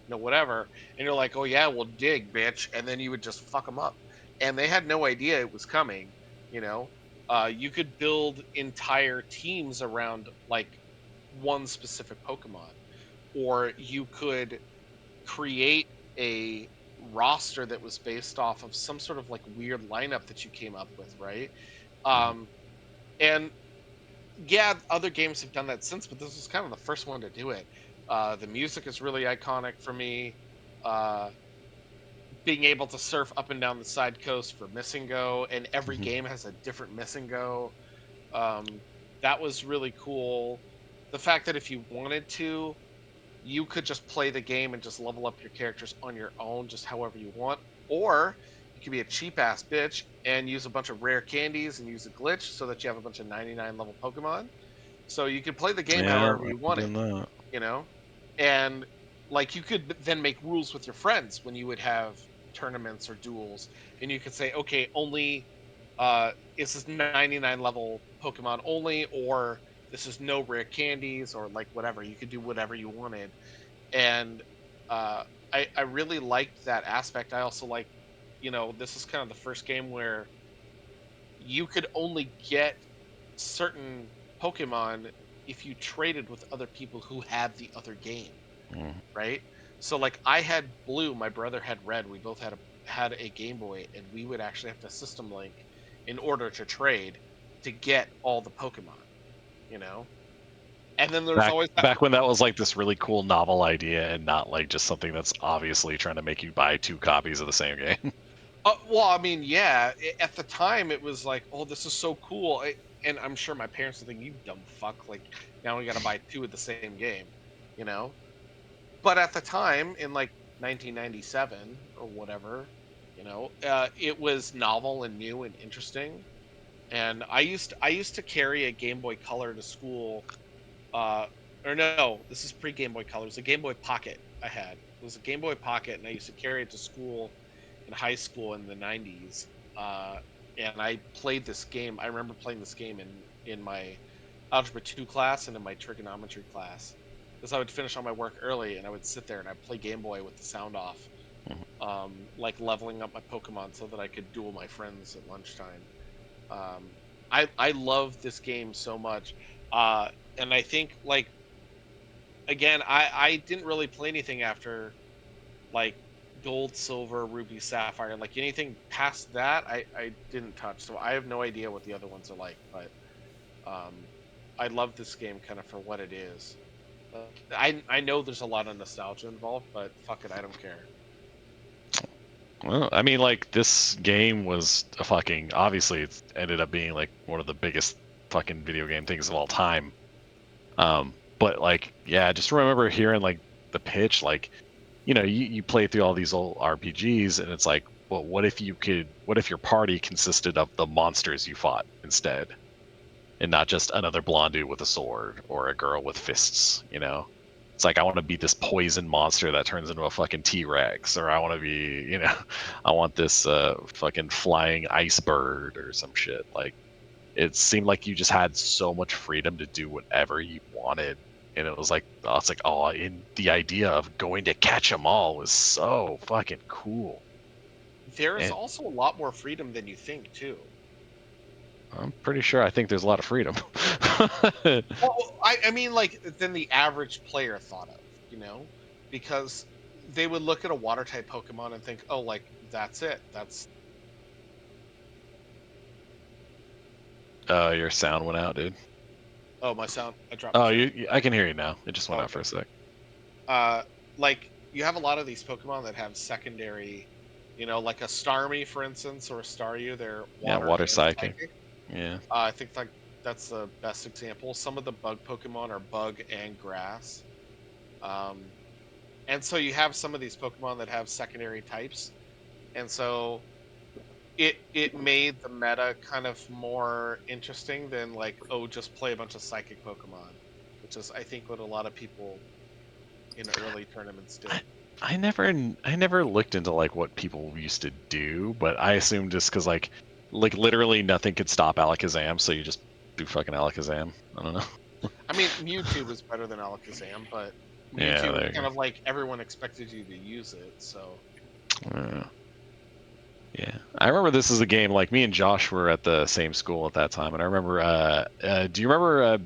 whatever." And you're like, "Oh yeah, well, Dig, bitch," and then you would just fuck them up. And they had no idea it was coming. You know, you could build entire teams around like one specific Pokemon, or you could create a roster that was based off of some sort of like weird lineup that you came up with, right? Um, and yeah, other games have done that since, but this was kind of the first one to do it. The music is really iconic for me. Uh, Being able to surf up and down the side coast for Missing Go, and every game has a different Missing Go. That was really cool. The fact that if you wanted to, you could just play the game and just level up your characters on your own, just however you want. Or you could be a cheap ass bitch and use a bunch of rare candies and use a glitch so that you have a bunch of 99 level Pokemon. So you could play the game
Yeah,
however you
I'm
wanted,
doing that.
you know? And like you could then make rules with your friends when you would have tournaments or duels, and you could say, okay, only is this 99 level Pokemon only, or this is no rare candies, or like whatever. You could do whatever you wanted. And uh, I really liked that aspect. I also like, this is kind of the first game where you could only get certain Pokemon if you traded with other people who had the other game,
Mm.
right? So like I had blue, my brother had red. We both had a Game Boy, and we would actually have to system link in order to trade to get all the Pokemon, you know. And then there's
Back
always that.
back when that was like this really cool novel idea, and not like just something that's obviously trying to make you buy 2 copies of the same game.
Well, I mean, yeah. At the time, it was like, oh, this is so cool. And I'm sure my parents would think, you dumb fuck. Like, now we got to buy 2 of the same game, you know? But at the time, in like 1997 or whatever, it was novel and new and interesting. And I used to carry a Game Boy Color to school. Uh, or no, this is pre Game Boy Color. It was a Game Boy Pocket I had. It was a Game Boy Pocket, and I used to carry it to school in high school in the 90s. Uh, and I played this game. I remember playing this game in my Algebra 2 class and in my trigonometry class. Because I would finish all my work early, and I would sit there and I'd play Game Boy with the sound off, like leveling up my Pokemon so that I could duel my friends at lunchtime. Um, I love this game so much. And I think, like, again, I didn't really play anything after like gold, silver, ruby, sapphire. Like anything past that, I didn't touch. So I have no idea what the other ones are like. But um, I love this game kind of for what it is. I know there's a lot of nostalgia involved, but fuck it, I don't care.
Well, I mean, like, this game was a fucking, obviously it ended up being like one of the biggest fucking video game things of all time. But like, yeah, I just remember hearing like the pitch, like, you play through all these old RPGs, and it's like, well, what if your party consisted of the monsters you fought instead, and not just another blonde dude with a sword or a girl with fists, It's like, I want to be this poison monster that turns into a fucking T-Rex, or I want to be, I want this fucking flying ice bird or some shit. Like, it seemed like you just had so much freedom to do whatever you wanted. And it was like, in the idea of going to catch them all was so fucking cool.
There is
And
also a lot more freedom than you think, too.
I'm pretty sure I think there's a lot of freedom.
Well, I mean, like, than the average player thought of, because they would look at a water type Pokemon and think, oh, like, that's it. That's.
Your sound went out, dude.
Oh, my sound. I dropped.
Oh, I can hear you now. It just went out for a sec.
Like, you have a lot of these Pokemon that have secondary, like a Starmie, for instance, or a Staryu. They're
water psychic. Yeah.
I think like that's the best example. Some of the bug Pokemon are bug and grass. And And so you have some of these Pokemon that have secondary types, and so it made the meta kind of more interesting than like, oh, just play a bunch of psychic Pokemon, which is I think what a lot of people in early tournaments did.
I never looked into like what people used to do, but I assume just because like literally nothing could stop Alakazam, so you just do fucking Alakazam. I don't know.
I mean, Mewtwo was better than Alakazam, but
Yeah,
Mewtwo
there
was
you
kind
go.
of like everyone expected you to use it, so
Yeah, I remember this is a game like me and Josh were at the same school at that time, and I remember. Do you remember?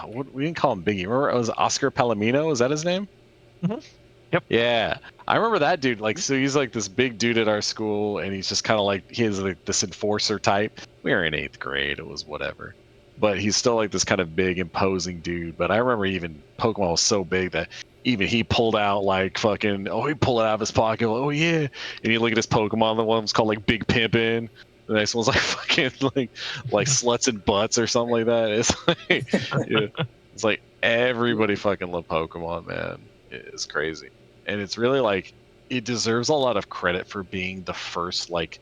What, we didn't call him Biggie. Remember it was Oscar Palomino? Is that his name?
Mhm. Yep.
Yeah, I remember that dude. Like, so he's like this big dude at our school, and he's just kind of like he's like this enforcer type. We were in 8th grade. It was whatever, but he's still like this kind of big, imposing dude. But I remember even Pokemon was so big that even he pulled out like fucking he pulled it out of his pocket. Like, oh yeah, and you look at his Pokemon. The one's called like Big Pimpin'. The next one's like fucking like sluts and butts or something like that. It's like yeah, it's like everybody fucking loved Pokemon, man. It's crazy. And it's really like it deserves a lot of credit for being the first like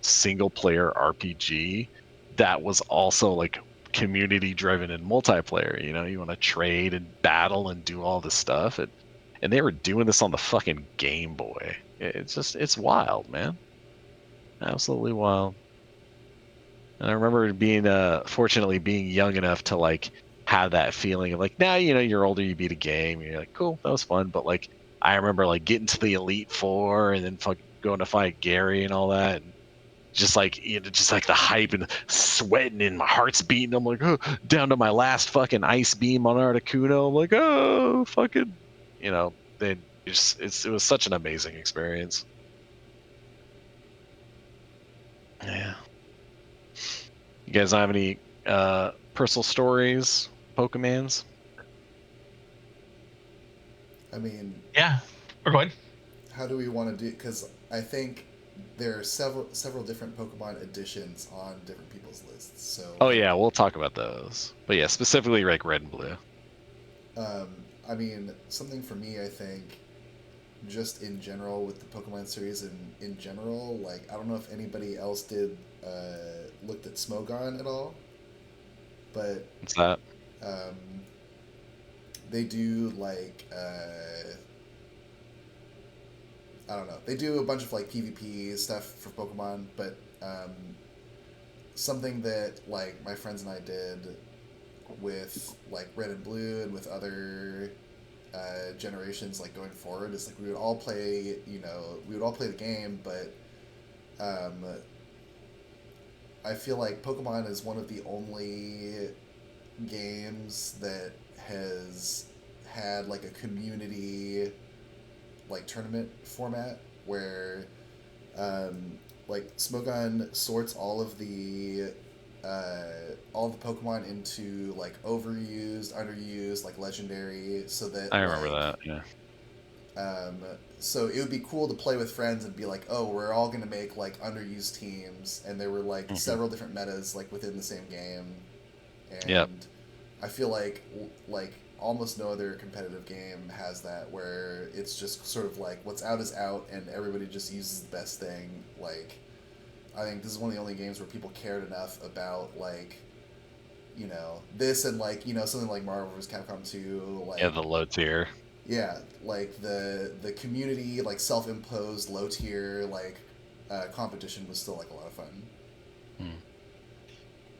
single player RPG that was also like community driven and multiplayer. You know, you want to trade and battle and do all this stuff, and they were doing this on the fucking Game Boy. It's wild, man. Absolutely wild. And I remember being fortunately being young enough to like have that feeling of like, now you know you're older, you beat a game, and you're like, cool, that was fun. But like I remember like getting to the Elite Four and then going to fight Gary and all that, and just like just like the hype and sweating and my heart's beating. I'm like, oh, down to my last fucking ice beam on Articuno. I'm like, oh, fucking, then it was such an amazing experience. Yeah. You guys have any personal stories, Pokemans?
I mean,
Yeah. Or go ahead.
how do we want to do? Because I think there are several different Pokemon editions on different people's lists. So.
Oh yeah, we'll talk about those. But yeah, specifically like Red and Blue.
I mean, something for me, I think, just in general with the Pokemon series and in general, like I don't know if anybody else did looked at Smogon at all, but
What's that?
they do like I don't know. They do a bunch of like PvP stuff for Pokemon, but something that like my friends and I did with like Red and Blue and with other generations like going forward is like we would all play the game, but I feel like Pokemon is one of the only games that has had like a community like tournament format where like Smogon sorts all of the Pokemon into like overused, underused, like legendary, so that
I remember
like,
that. Yeah.
So it would be cool to play with friends and be like, oh, we're all gonna make like underused teams, and there were like several different metas like within the same game, and
Yep.
I feel like almost no other competitive game has that, where it's just sort of like what's out is out, and everybody just uses the best thing. Like, I think this is one of the only games where people cared enough about like, this and like something like Marvel vs. Capcom 2, like
The low tier.
yeah, like the community like self-imposed low tier like competition was still like a lot of fun.
I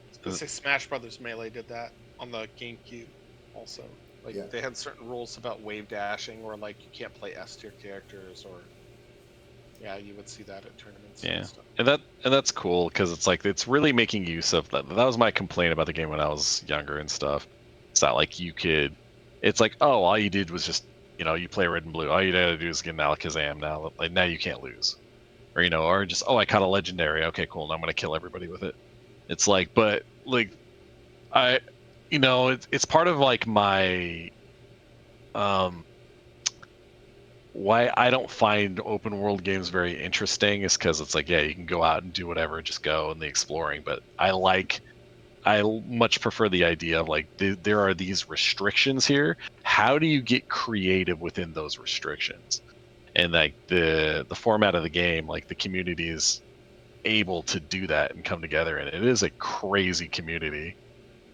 was gonna say Smash Brothers Melee did that on the GameCube also. Like they had certain rules about wave dashing, or like you can't play S tier characters, or you would see that at tournaments.
Yeah,
And stuff.
and that's cool because it's like it's really making use of that. That was my complaint about the game when I was younger and stuff. It's not like you could. It's like, oh, all you did was just you play Red and Blue. All you had to do is get an Alakazam. Now you can't lose, or just I caught a legendary. Okay, cool. Now I'm gonna kill everybody with it. It's like, but like it's part of like my why I don't find open world games very interesting is because it's like, you can go out and do whatever, just go in the exploring. But I like I much prefer the idea of like there are these restrictions here. How do you get creative within those restrictions? And like the format of the game, like the community is able to do that and come together, and it is a crazy community.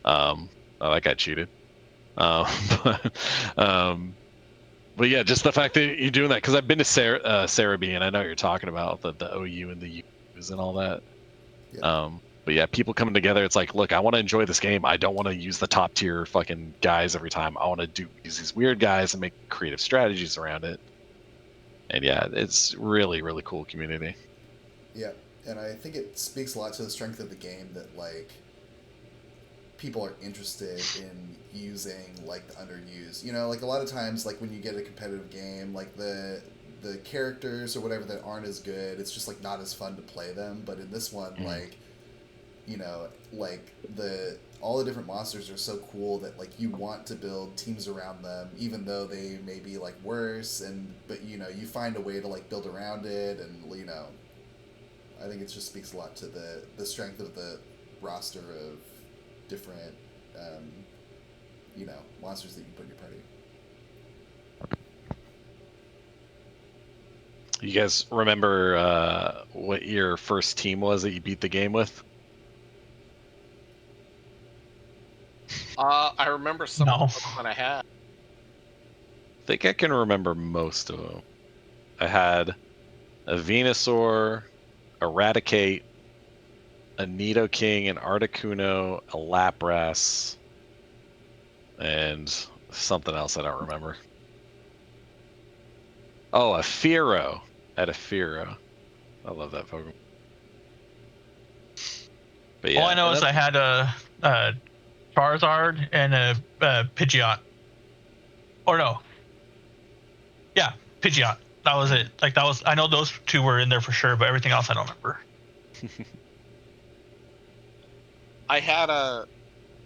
Oh, that got cheated. But, but yeah, just the fact that you're doing that, because I've been to Cerebi, and I know what you're talking about the OU and the U's and all that.
Yeah.
But yeah, people coming together. It's like, look, I want to enjoy this game. I don't want to use the top tier fucking guys every time. I want to use these weird guys and make creative strategies around it. And yeah, it's really, really cool community.
Yeah, and I think it speaks a lot to the strength of the game that like people are interested in using like the underused. You know, like a lot of times, like when you get a competitive game, like the characters or whatever that aren't as good, it's just like not as fun to play them. But in this one, like, you know, like all the different monsters are so cool that like you want to build teams around them, even though they may be like worse. But you know, you find a way to like build around it, and you know, I think it just speaks a lot to the strength of the roster of different, you know, monsters that you put in your party.
You guys remember what your first team was that you beat the game with?
I remember some of the Pokemon I had.
I think I can remember most of them. I had a Venusaur, Eradicate, a Nidoking, an Articuno, a Lapras, and something else I don't remember. Oh, a Fearow. I had a Fearow. I love that Pokemon. But yeah,
all I know is I had a Charizard and a Pidgeot. Or no. Yeah, Pidgeot. That was it. Like that was. I know those two were in there for sure, but everything else I don't remember.
I had a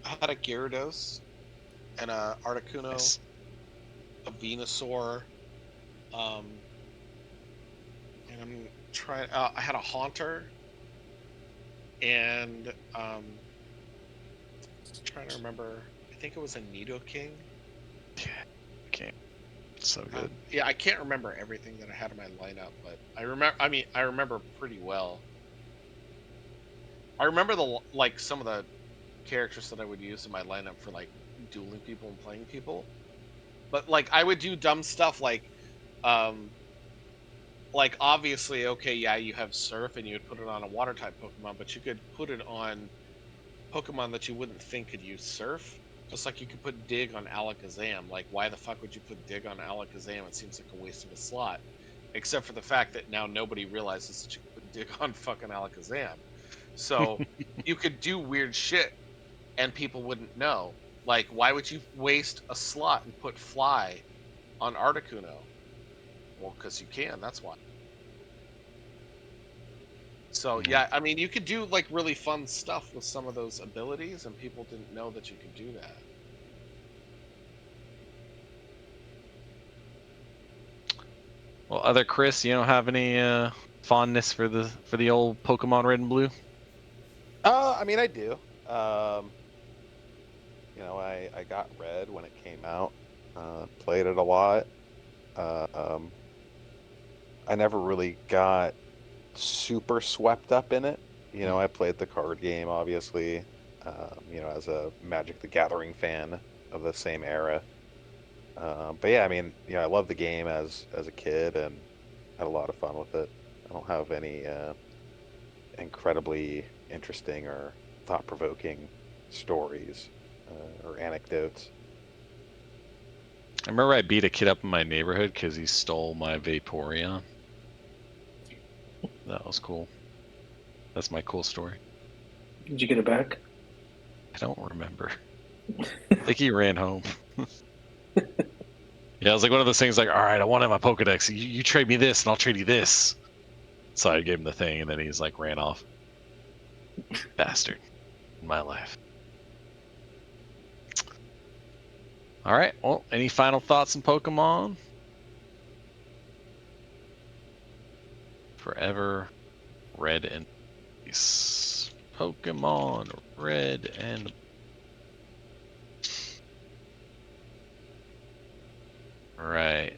Gyarados and a Articuno,
nice.
a Venusaur, and I'm trying. I had a Haunter, and trying to remember. I think it was a Nidoking.
Yeah, okay, so good.
Yeah, I can't remember everything that I had in my lineup, but I remember. I mean, I remember pretty well. I remember some of the characters that I would use in my lineup for like dueling people and playing people. But like I would do dumb stuff like obviously, okay, yeah, you have Surf and you would put it on a water type Pokemon, but you could put it on Pokemon that you wouldn't think could use Surf. Just like you could put Dig on Alakazam. Like, why the fuck would you put Dig on Alakazam? It seems like a waste of a slot. Except for the fact that now nobody realizes that you could put Dig on fucking Alakazam. So you could do weird shit and people wouldn't know. Like, why would you waste a slot and put Fly on Articuno? Well, because you can, that's why. So, yeah, I mean, you could do, like, really fun stuff with some of those abilities, and people didn't know that you could do that.
Well, other Chris, you don't have any fondness for the old Pokemon Red and Blue?
I mean, I do. You know, I got Red when it came out. Played it a lot. I never really got super swept up in it. You know, I played the card game, obviously. You know, as a Magic the Gathering fan of the same era. But yeah, I mean, you know, I loved the game as a kid and had a lot of fun with it. I don't have any incredibly interesting or thought-provoking stories or anecdotes.
I remember I beat a kid up in my neighborhood because he stole my Vaporeon. That was cool. That's my cool story.
Did you get it back?
I don't remember. I think he ran home. Yeah, it was like one of those things like, all right, I want to have my Pokedex. You trade me this and I'll trade you this. So I gave him the thing and then he's like ran off. Bastard. In my life. All right. Well, any final thoughts on Pokemon? Forever Red and Peace. Pokemon Red and. Right.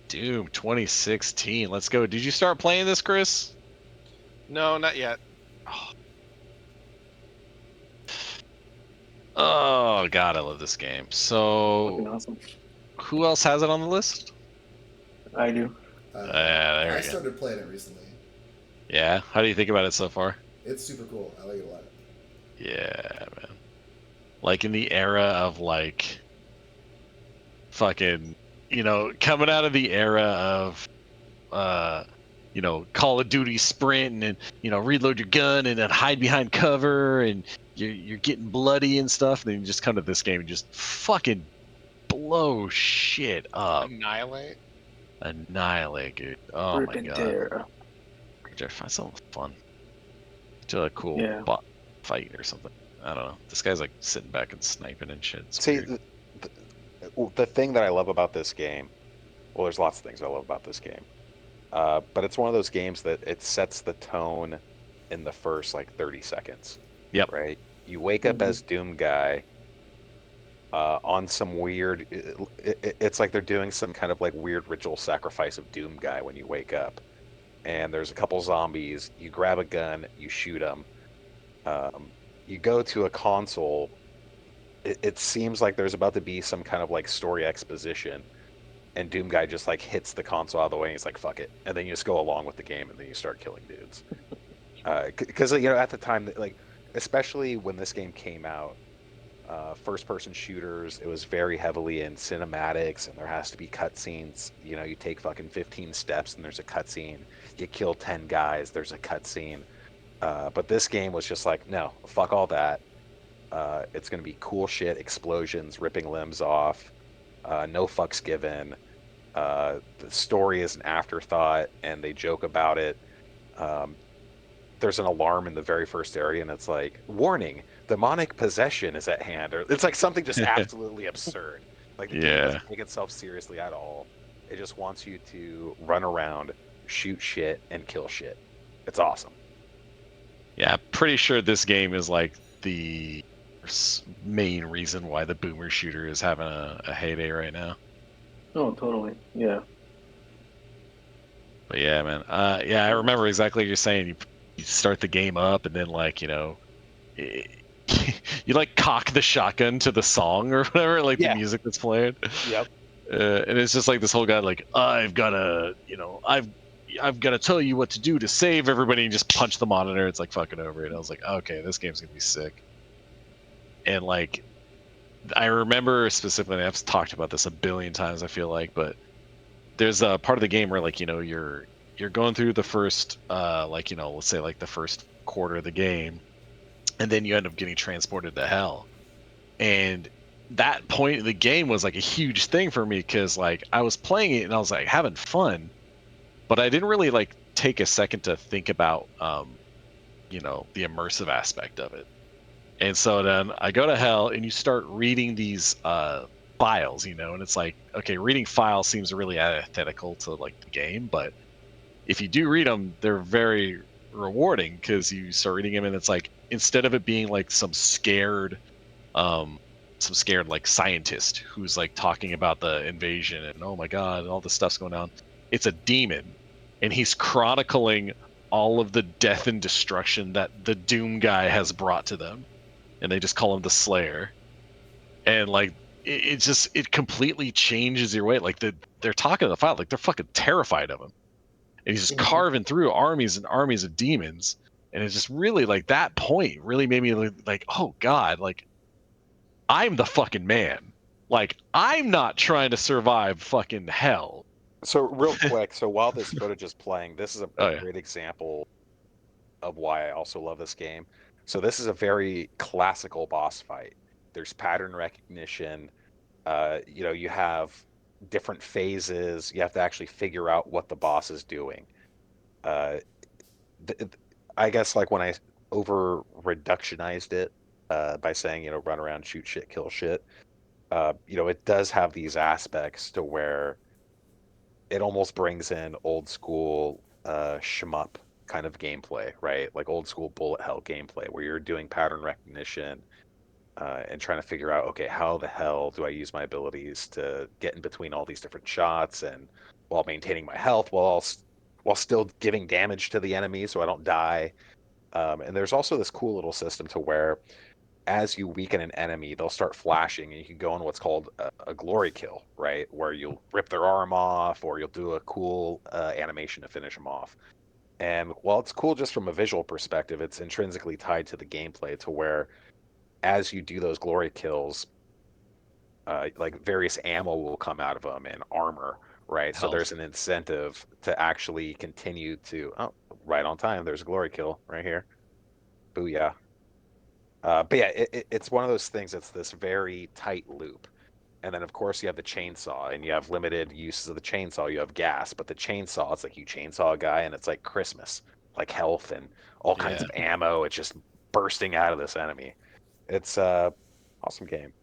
Doom 2016. Let's go. Did you start playing this, Chris?
No, not yet.
Oh God, I love this game.
Fucking
So,
awesome.
who else has it on the list?
I do.
There
I
we go.
started playing it recently.
Yeah. How do you think about it so far?
It's super cool. I like it a lot.
Yeah, man. Like in the era of like fucking, coming out of the era of Call of Duty sprint and reload your gun and then hide behind cover and you're getting bloody and stuff, and then you just come to this game and just fucking blow shit up. Annihilate, dude. Oh
Rip
my
and
god.
tear.
Try to find something fun. Do a cool
Yeah.
bot fight or something. I don't know. This guy's like sitting back and sniping and shit. It's
See,
weird.
the thing that I love about this game, well, there's lots of things I love about this game, but it's one of those games that it sets the tone in the first like 30 seconds.
Yep.
Right? You wake up as Doom Guy on some weird. It's like they're doing some kind of like weird ritual sacrifice of Doom Guy when you wake up, and there's a couple zombies. You grab a gun, you shoot them. You go to a console. It seems like there's about to be some kind of like story exposition, and Doom Guy just like hits the console out of the way and he's like, fuck it. And then you just go along with the game and then you start killing dudes. Because, at the time, like, especially when this game came out, first person shooters, it was very heavily in cinematics and there has to be cutscenes. You take fucking 15 steps and there's a cutscene. You kill 10 guys, there's a cutscene. But this game was just like, no, fuck all that. It's going to be cool shit, explosions, ripping limbs off, no fucks given. The story is an afterthought, and they joke about it. There's an alarm in the very first area, and it's like, warning, demonic possession is at hand. Or it's like something just absolutely absurd. Like the game doesn't take itself seriously at all. It just wants you to run around, shoot shit, and kill shit. It's awesome.
Yeah, pretty sure this game is like the main reason why the boomer shooter is having a heyday right now.
Oh, totally. Yeah.
But yeah, man. I remember exactly what you're saying. You start the game up and then like, you like cock the shotgun to the song or whatever, like the music that's playing.
Yep.
And it's just like this whole guy like, I've got to tell you what to do to save everybody, and just punch the monitor. It's like fucking over it. I was like, okay, this game's gonna be sick. And like, I remember specifically, I've talked about this a billion times, I feel like, but there's a part of the game where like, you're going through the first, let's say like the first quarter of the game, and then you end up getting transported to hell. And that point in the game was like a huge thing for me, because like I was playing it and I was like having fun, but I didn't really like take a second to think about, the immersive aspect of it. And so then I go to hell and you start reading these files, and it's like, okay, reading files seems really antithetical to like the game, but if you do read them, they're very rewarding, because you start reading them and it's like, instead of it being like some scared like scientist who's like talking about the invasion and oh my god, all this stuff's going on, it's a demon, and he's chronicling all of the death and destruction that the Doom Guy has brought to them, and they just call him the Slayer. And like it completely changes your way. Like they're talking to the file like they're fucking terrified of him, and he's just carving through armies and armies of demons. And it's just really like, that point really made me like, oh god, like I'm the fucking man. Like I'm not trying to survive fucking hell.
So real quick, so while this footage is playing, this is a
yeah.
great example of why I also love this game. So this is a very classical boss fight. There's pattern recognition. You have different phases. You have to actually figure out what the boss is doing. I guess like when I over reductionized it by saying, run around, shoot shit, kill shit. It does have these aspects to where it almost brings in old school shmup kind of gameplay, right? Like old school bullet hell gameplay, where you're doing pattern recognition and trying to figure out, okay, how the hell do I use my abilities to get in between all these different shots and while maintaining my health, while still giving damage to the enemy so I don't die. And there's also this cool little system to where as you weaken an enemy, they'll start flashing, and you can go on what's called a glory kill, right? Where you'll rip their arm off, or you'll do a cool animation to finish them off. And while it's cool just from a visual perspective, it's intrinsically tied to the gameplay to where as you do those glory kills, like various ammo will come out of them and armor, right? So there's an incentive to actually continue to, oh, right on time. There's a glory kill right here. Booyah. But yeah, it's one of those things that's this very tight loop. And then, of course, you have the chainsaw, and you have limited uses of the chainsaw. You have gas, but the chainsaw, it's like you chainsaw a guy, and it's like Christmas, like health and all kinds of ammo. It's just bursting out of this enemy. It's awesome game.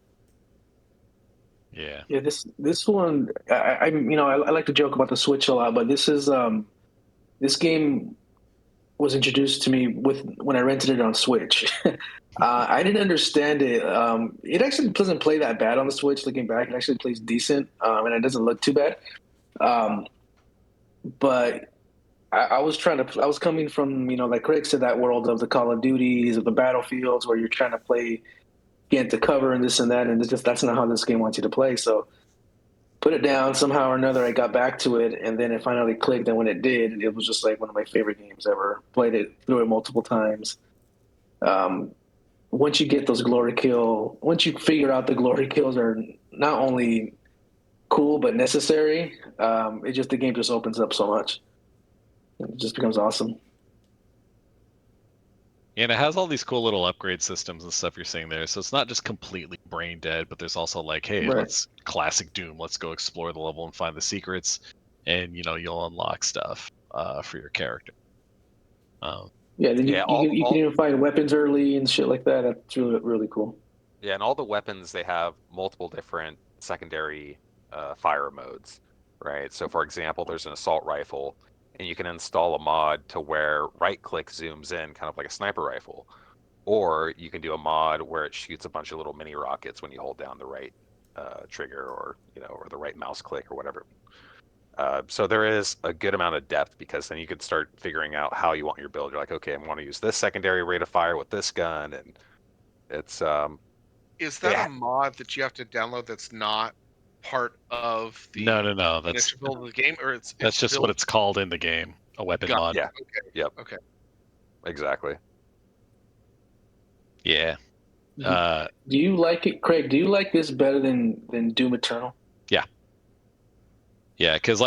Yeah.
Yeah, this one, I like to joke about the Switch a lot, but this game was introduced to me when I rented it on Switch. I didn't understand it. It actually doesn't play that bad on the Switch. Looking back, it actually plays decent, and it doesn't look too bad. But I was coming from, like Craig said, that world of the Call of Duties, of the Battlefields, where you're trying to get into cover and this and that, and that's not how this game wants you to play. So put it down somehow or another. I got back to it, and then it finally clicked. And when it did, it was just like one of my favorite games ever. Played it through it multiple times. Once you get once you figure out the glory kills are not only cool but necessary, the game just opens up so much. It just becomes awesome.
And it has all these cool little upgrade systems and stuff you're seeing there. So it's not just completely brain dead, but there's also like, hey,
Right.
let's classic Doom. Let's go explore the level and find the secrets, and you'll unlock stuff for your character.
Yeah, then you can even find weapons early and shit like that. That's really, really cool.
Yeah, and all the weapons, they have multiple different secondary fire modes, right? So, for example, there's an assault rifle, and you can install a mod to where right-click zooms in, kind of like a sniper rifle. Or you can do a mod where it shoots a bunch of little mini rockets when you hold down the right trigger or the right mouse click or whatever. So there is a good amount of depth, because then you could start figuring out how you want your build. You're like, okay, I want to use this secondary rate of fire with this gun, and it's
Is that a mod that you have to download that's not part of the
No.
initial build of the game, or
That's just what it's called in the game, a weapon mod.
Yeah.
Okay.
Yep.
Okay.
Exactly.
Yeah.
Do you like it, Craig? Do you like this better than Doom Eternal?
Yeah, because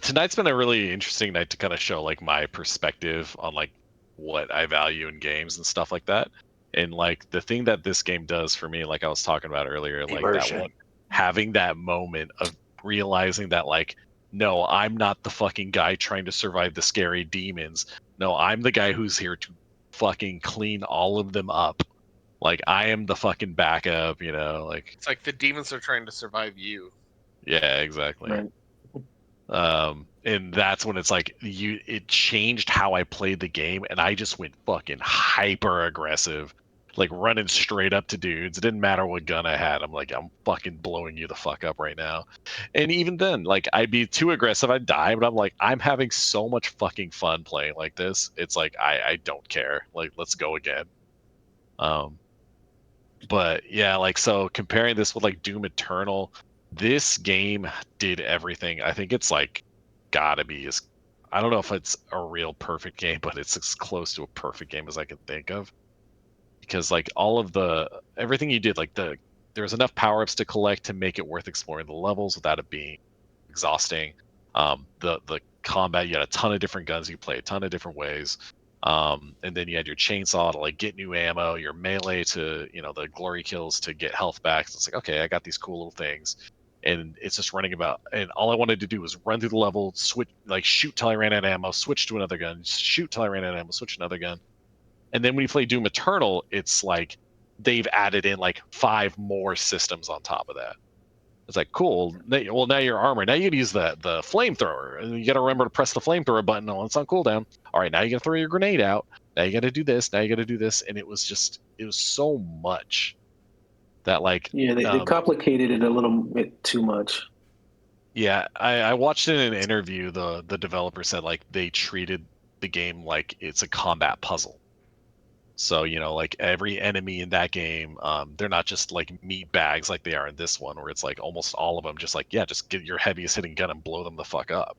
tonight's been a really interesting night to kind of show like my perspective on like what I value in games and stuff like that. And like the thing that this game does for me, like I was talking about earlier, like that one, having that moment of realizing that like, no, I'm not the fucking guy trying to survive the scary demons. No, I'm the guy who's here to fucking clean all of them up. Like I am the fucking backup, like
It's like the demons are trying to survive you.
yeah, exactly.
Right.
And that's when it's like it changed how I played the game, and I just went fucking hyper aggressive, like running straight up to dudes. It didn't matter what gun I had. I'm like, I'm fucking blowing you the fuck up right now. And even then, like I'd be too aggressive, I'd die, but I'm like, I'm having so much fucking fun playing like this. It's like I don't care. Like, let's go again. But yeah, like so comparing this with like Doom Eternal, this game did everything. I think it's like gotta be as I don't know if it's a real perfect game, but it's as close to a perfect game as I can think of. Because like all of everything you did, like there's enough power-ups to collect to make it worth exploring the levels without it being exhausting. The combat, you had a ton of different guns, you play a ton of different ways. And then you had your chainsaw to like get new ammo, your melee to the glory kills to get health back. So it's like, okay, I got these cool little things, and it's just running about. And all I wanted to do was run through the level, switch, like shoot till I ran out of ammo, switch to another gun, shoot till I ran out of ammo, switch to another gun. And then when you play Doom Eternal, it's like they've added in like 5 more systems on top of that. It's like, cool. Well, now you're armored. Now you gotta use the flamethrower. And you gotta remember to press the flamethrower button when it's on cooldown. All right, now you gotta throw your grenade out. Now you gotta do this. Now you gotta do this. And it was so much that like.
Yeah, they complicated it a little bit too much.
Yeah, I watched in an interview. The developer said like they treated the game like it's a combat puzzle. So, like every enemy in that game, they're not just like meat bags like they are in this one, where it's like almost all of them just like, yeah, just get your heaviest hitting gun and blow them the fuck up.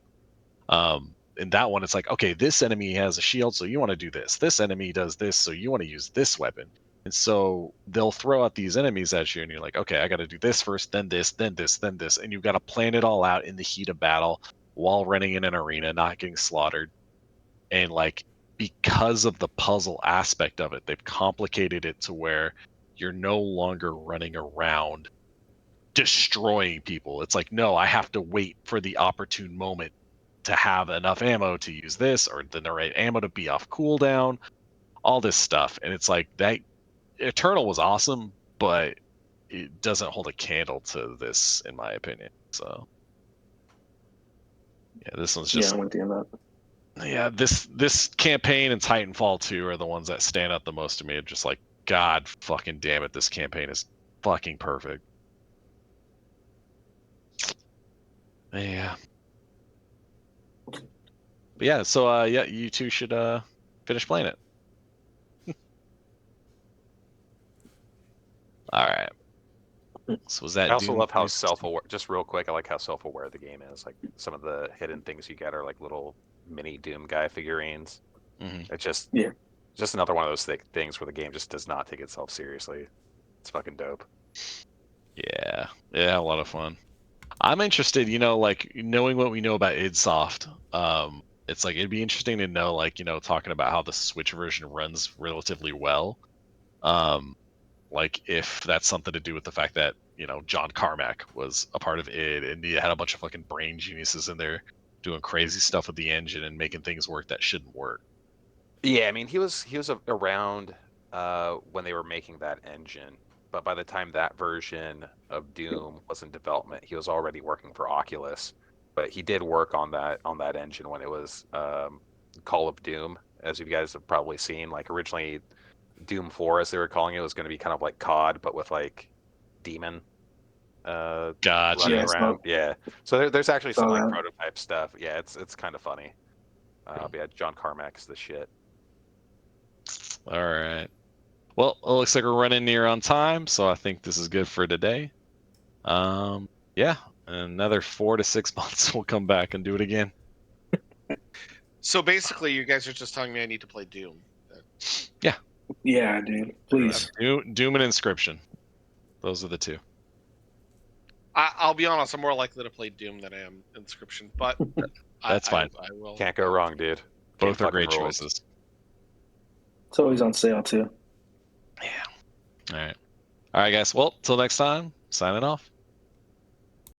In that one, it's like, okay, this enemy has a shield, so you want to do this. This enemy does this, so you want to use this weapon. And so they'll throw out these enemies at you, and you're like, okay, I got to do this first, then this, then this, then this. And you've got to plan it all out in the heat of battle while running in an arena, not getting slaughtered. And like, because of the puzzle aspect of it, they've complicated it to where you're no longer running around destroying people. It's like, no, I have to wait for the opportune moment to have enough ammo to use this, or the right ammo to be off cooldown, all this stuff. And it's like that Eternal was awesome, but it doesn't hold a candle to this, in my opinion. So yeah, this one's just
I'm with you on that.
yeah, this campaign and Titanfall 2 are the ones that stand out the most to me. Just like, God fucking damn it, this campaign is fucking perfect. Yeah. But yeah, so yeah, you two should finish playing it. All right. So was that
I also
Doom
love how
2016?
self-aware. Just real quick, I like how self-aware the game is. Like some of the hidden things you get are like little mini Doom guy figurines.
Mhm.
It's just
Yeah.
just another one of those things where the game just does not take itself seriously. It's fucking dope.
Yeah, a lot of fun. I'm interested, like knowing what we know about idsoft. It's like it'd be interesting to know, like, talking about how the Switch version runs relatively well. Like if that's something to do with the fact that John Carmack was a part of id, and he had a bunch of fucking brain geniuses in there doing crazy stuff with the engine and making things work that shouldn't work.
Yeah, I mean he was around when they were making that engine, but by the time that version of Doom was in development, he was already working for Oculus. But he did work on that engine when it was Call of Doom, as you guys have probably seen. Like originally, Doom 4, as they were calling it, was going to be kind of like COD, but with like demon
Gotcha.
running
Yeah,
around. Yeah, so there's actually some
saw
like
that.
prototype stuff. Yeah, it's kind of funny. But yeah, John Carmack's the shit.
All right. Well, it looks like we're running near on time, so I think this is good for today. Yeah, another 4 to 6 months, we'll come back and do it again.
So basically, you guys are just telling me I need to play Doom.
Yeah, dude. Please.
Doom and Inscription. Those are the two.
I'll be honest, I'm more likely to play Doom than I am Inscription, but
That's fine.
I will.
Can't go wrong, dude.
Both
Game
are great
fucking rules.
choices.
It's always on sale too.
Yeah. All right. All right, guys. Well, till next time, signing off.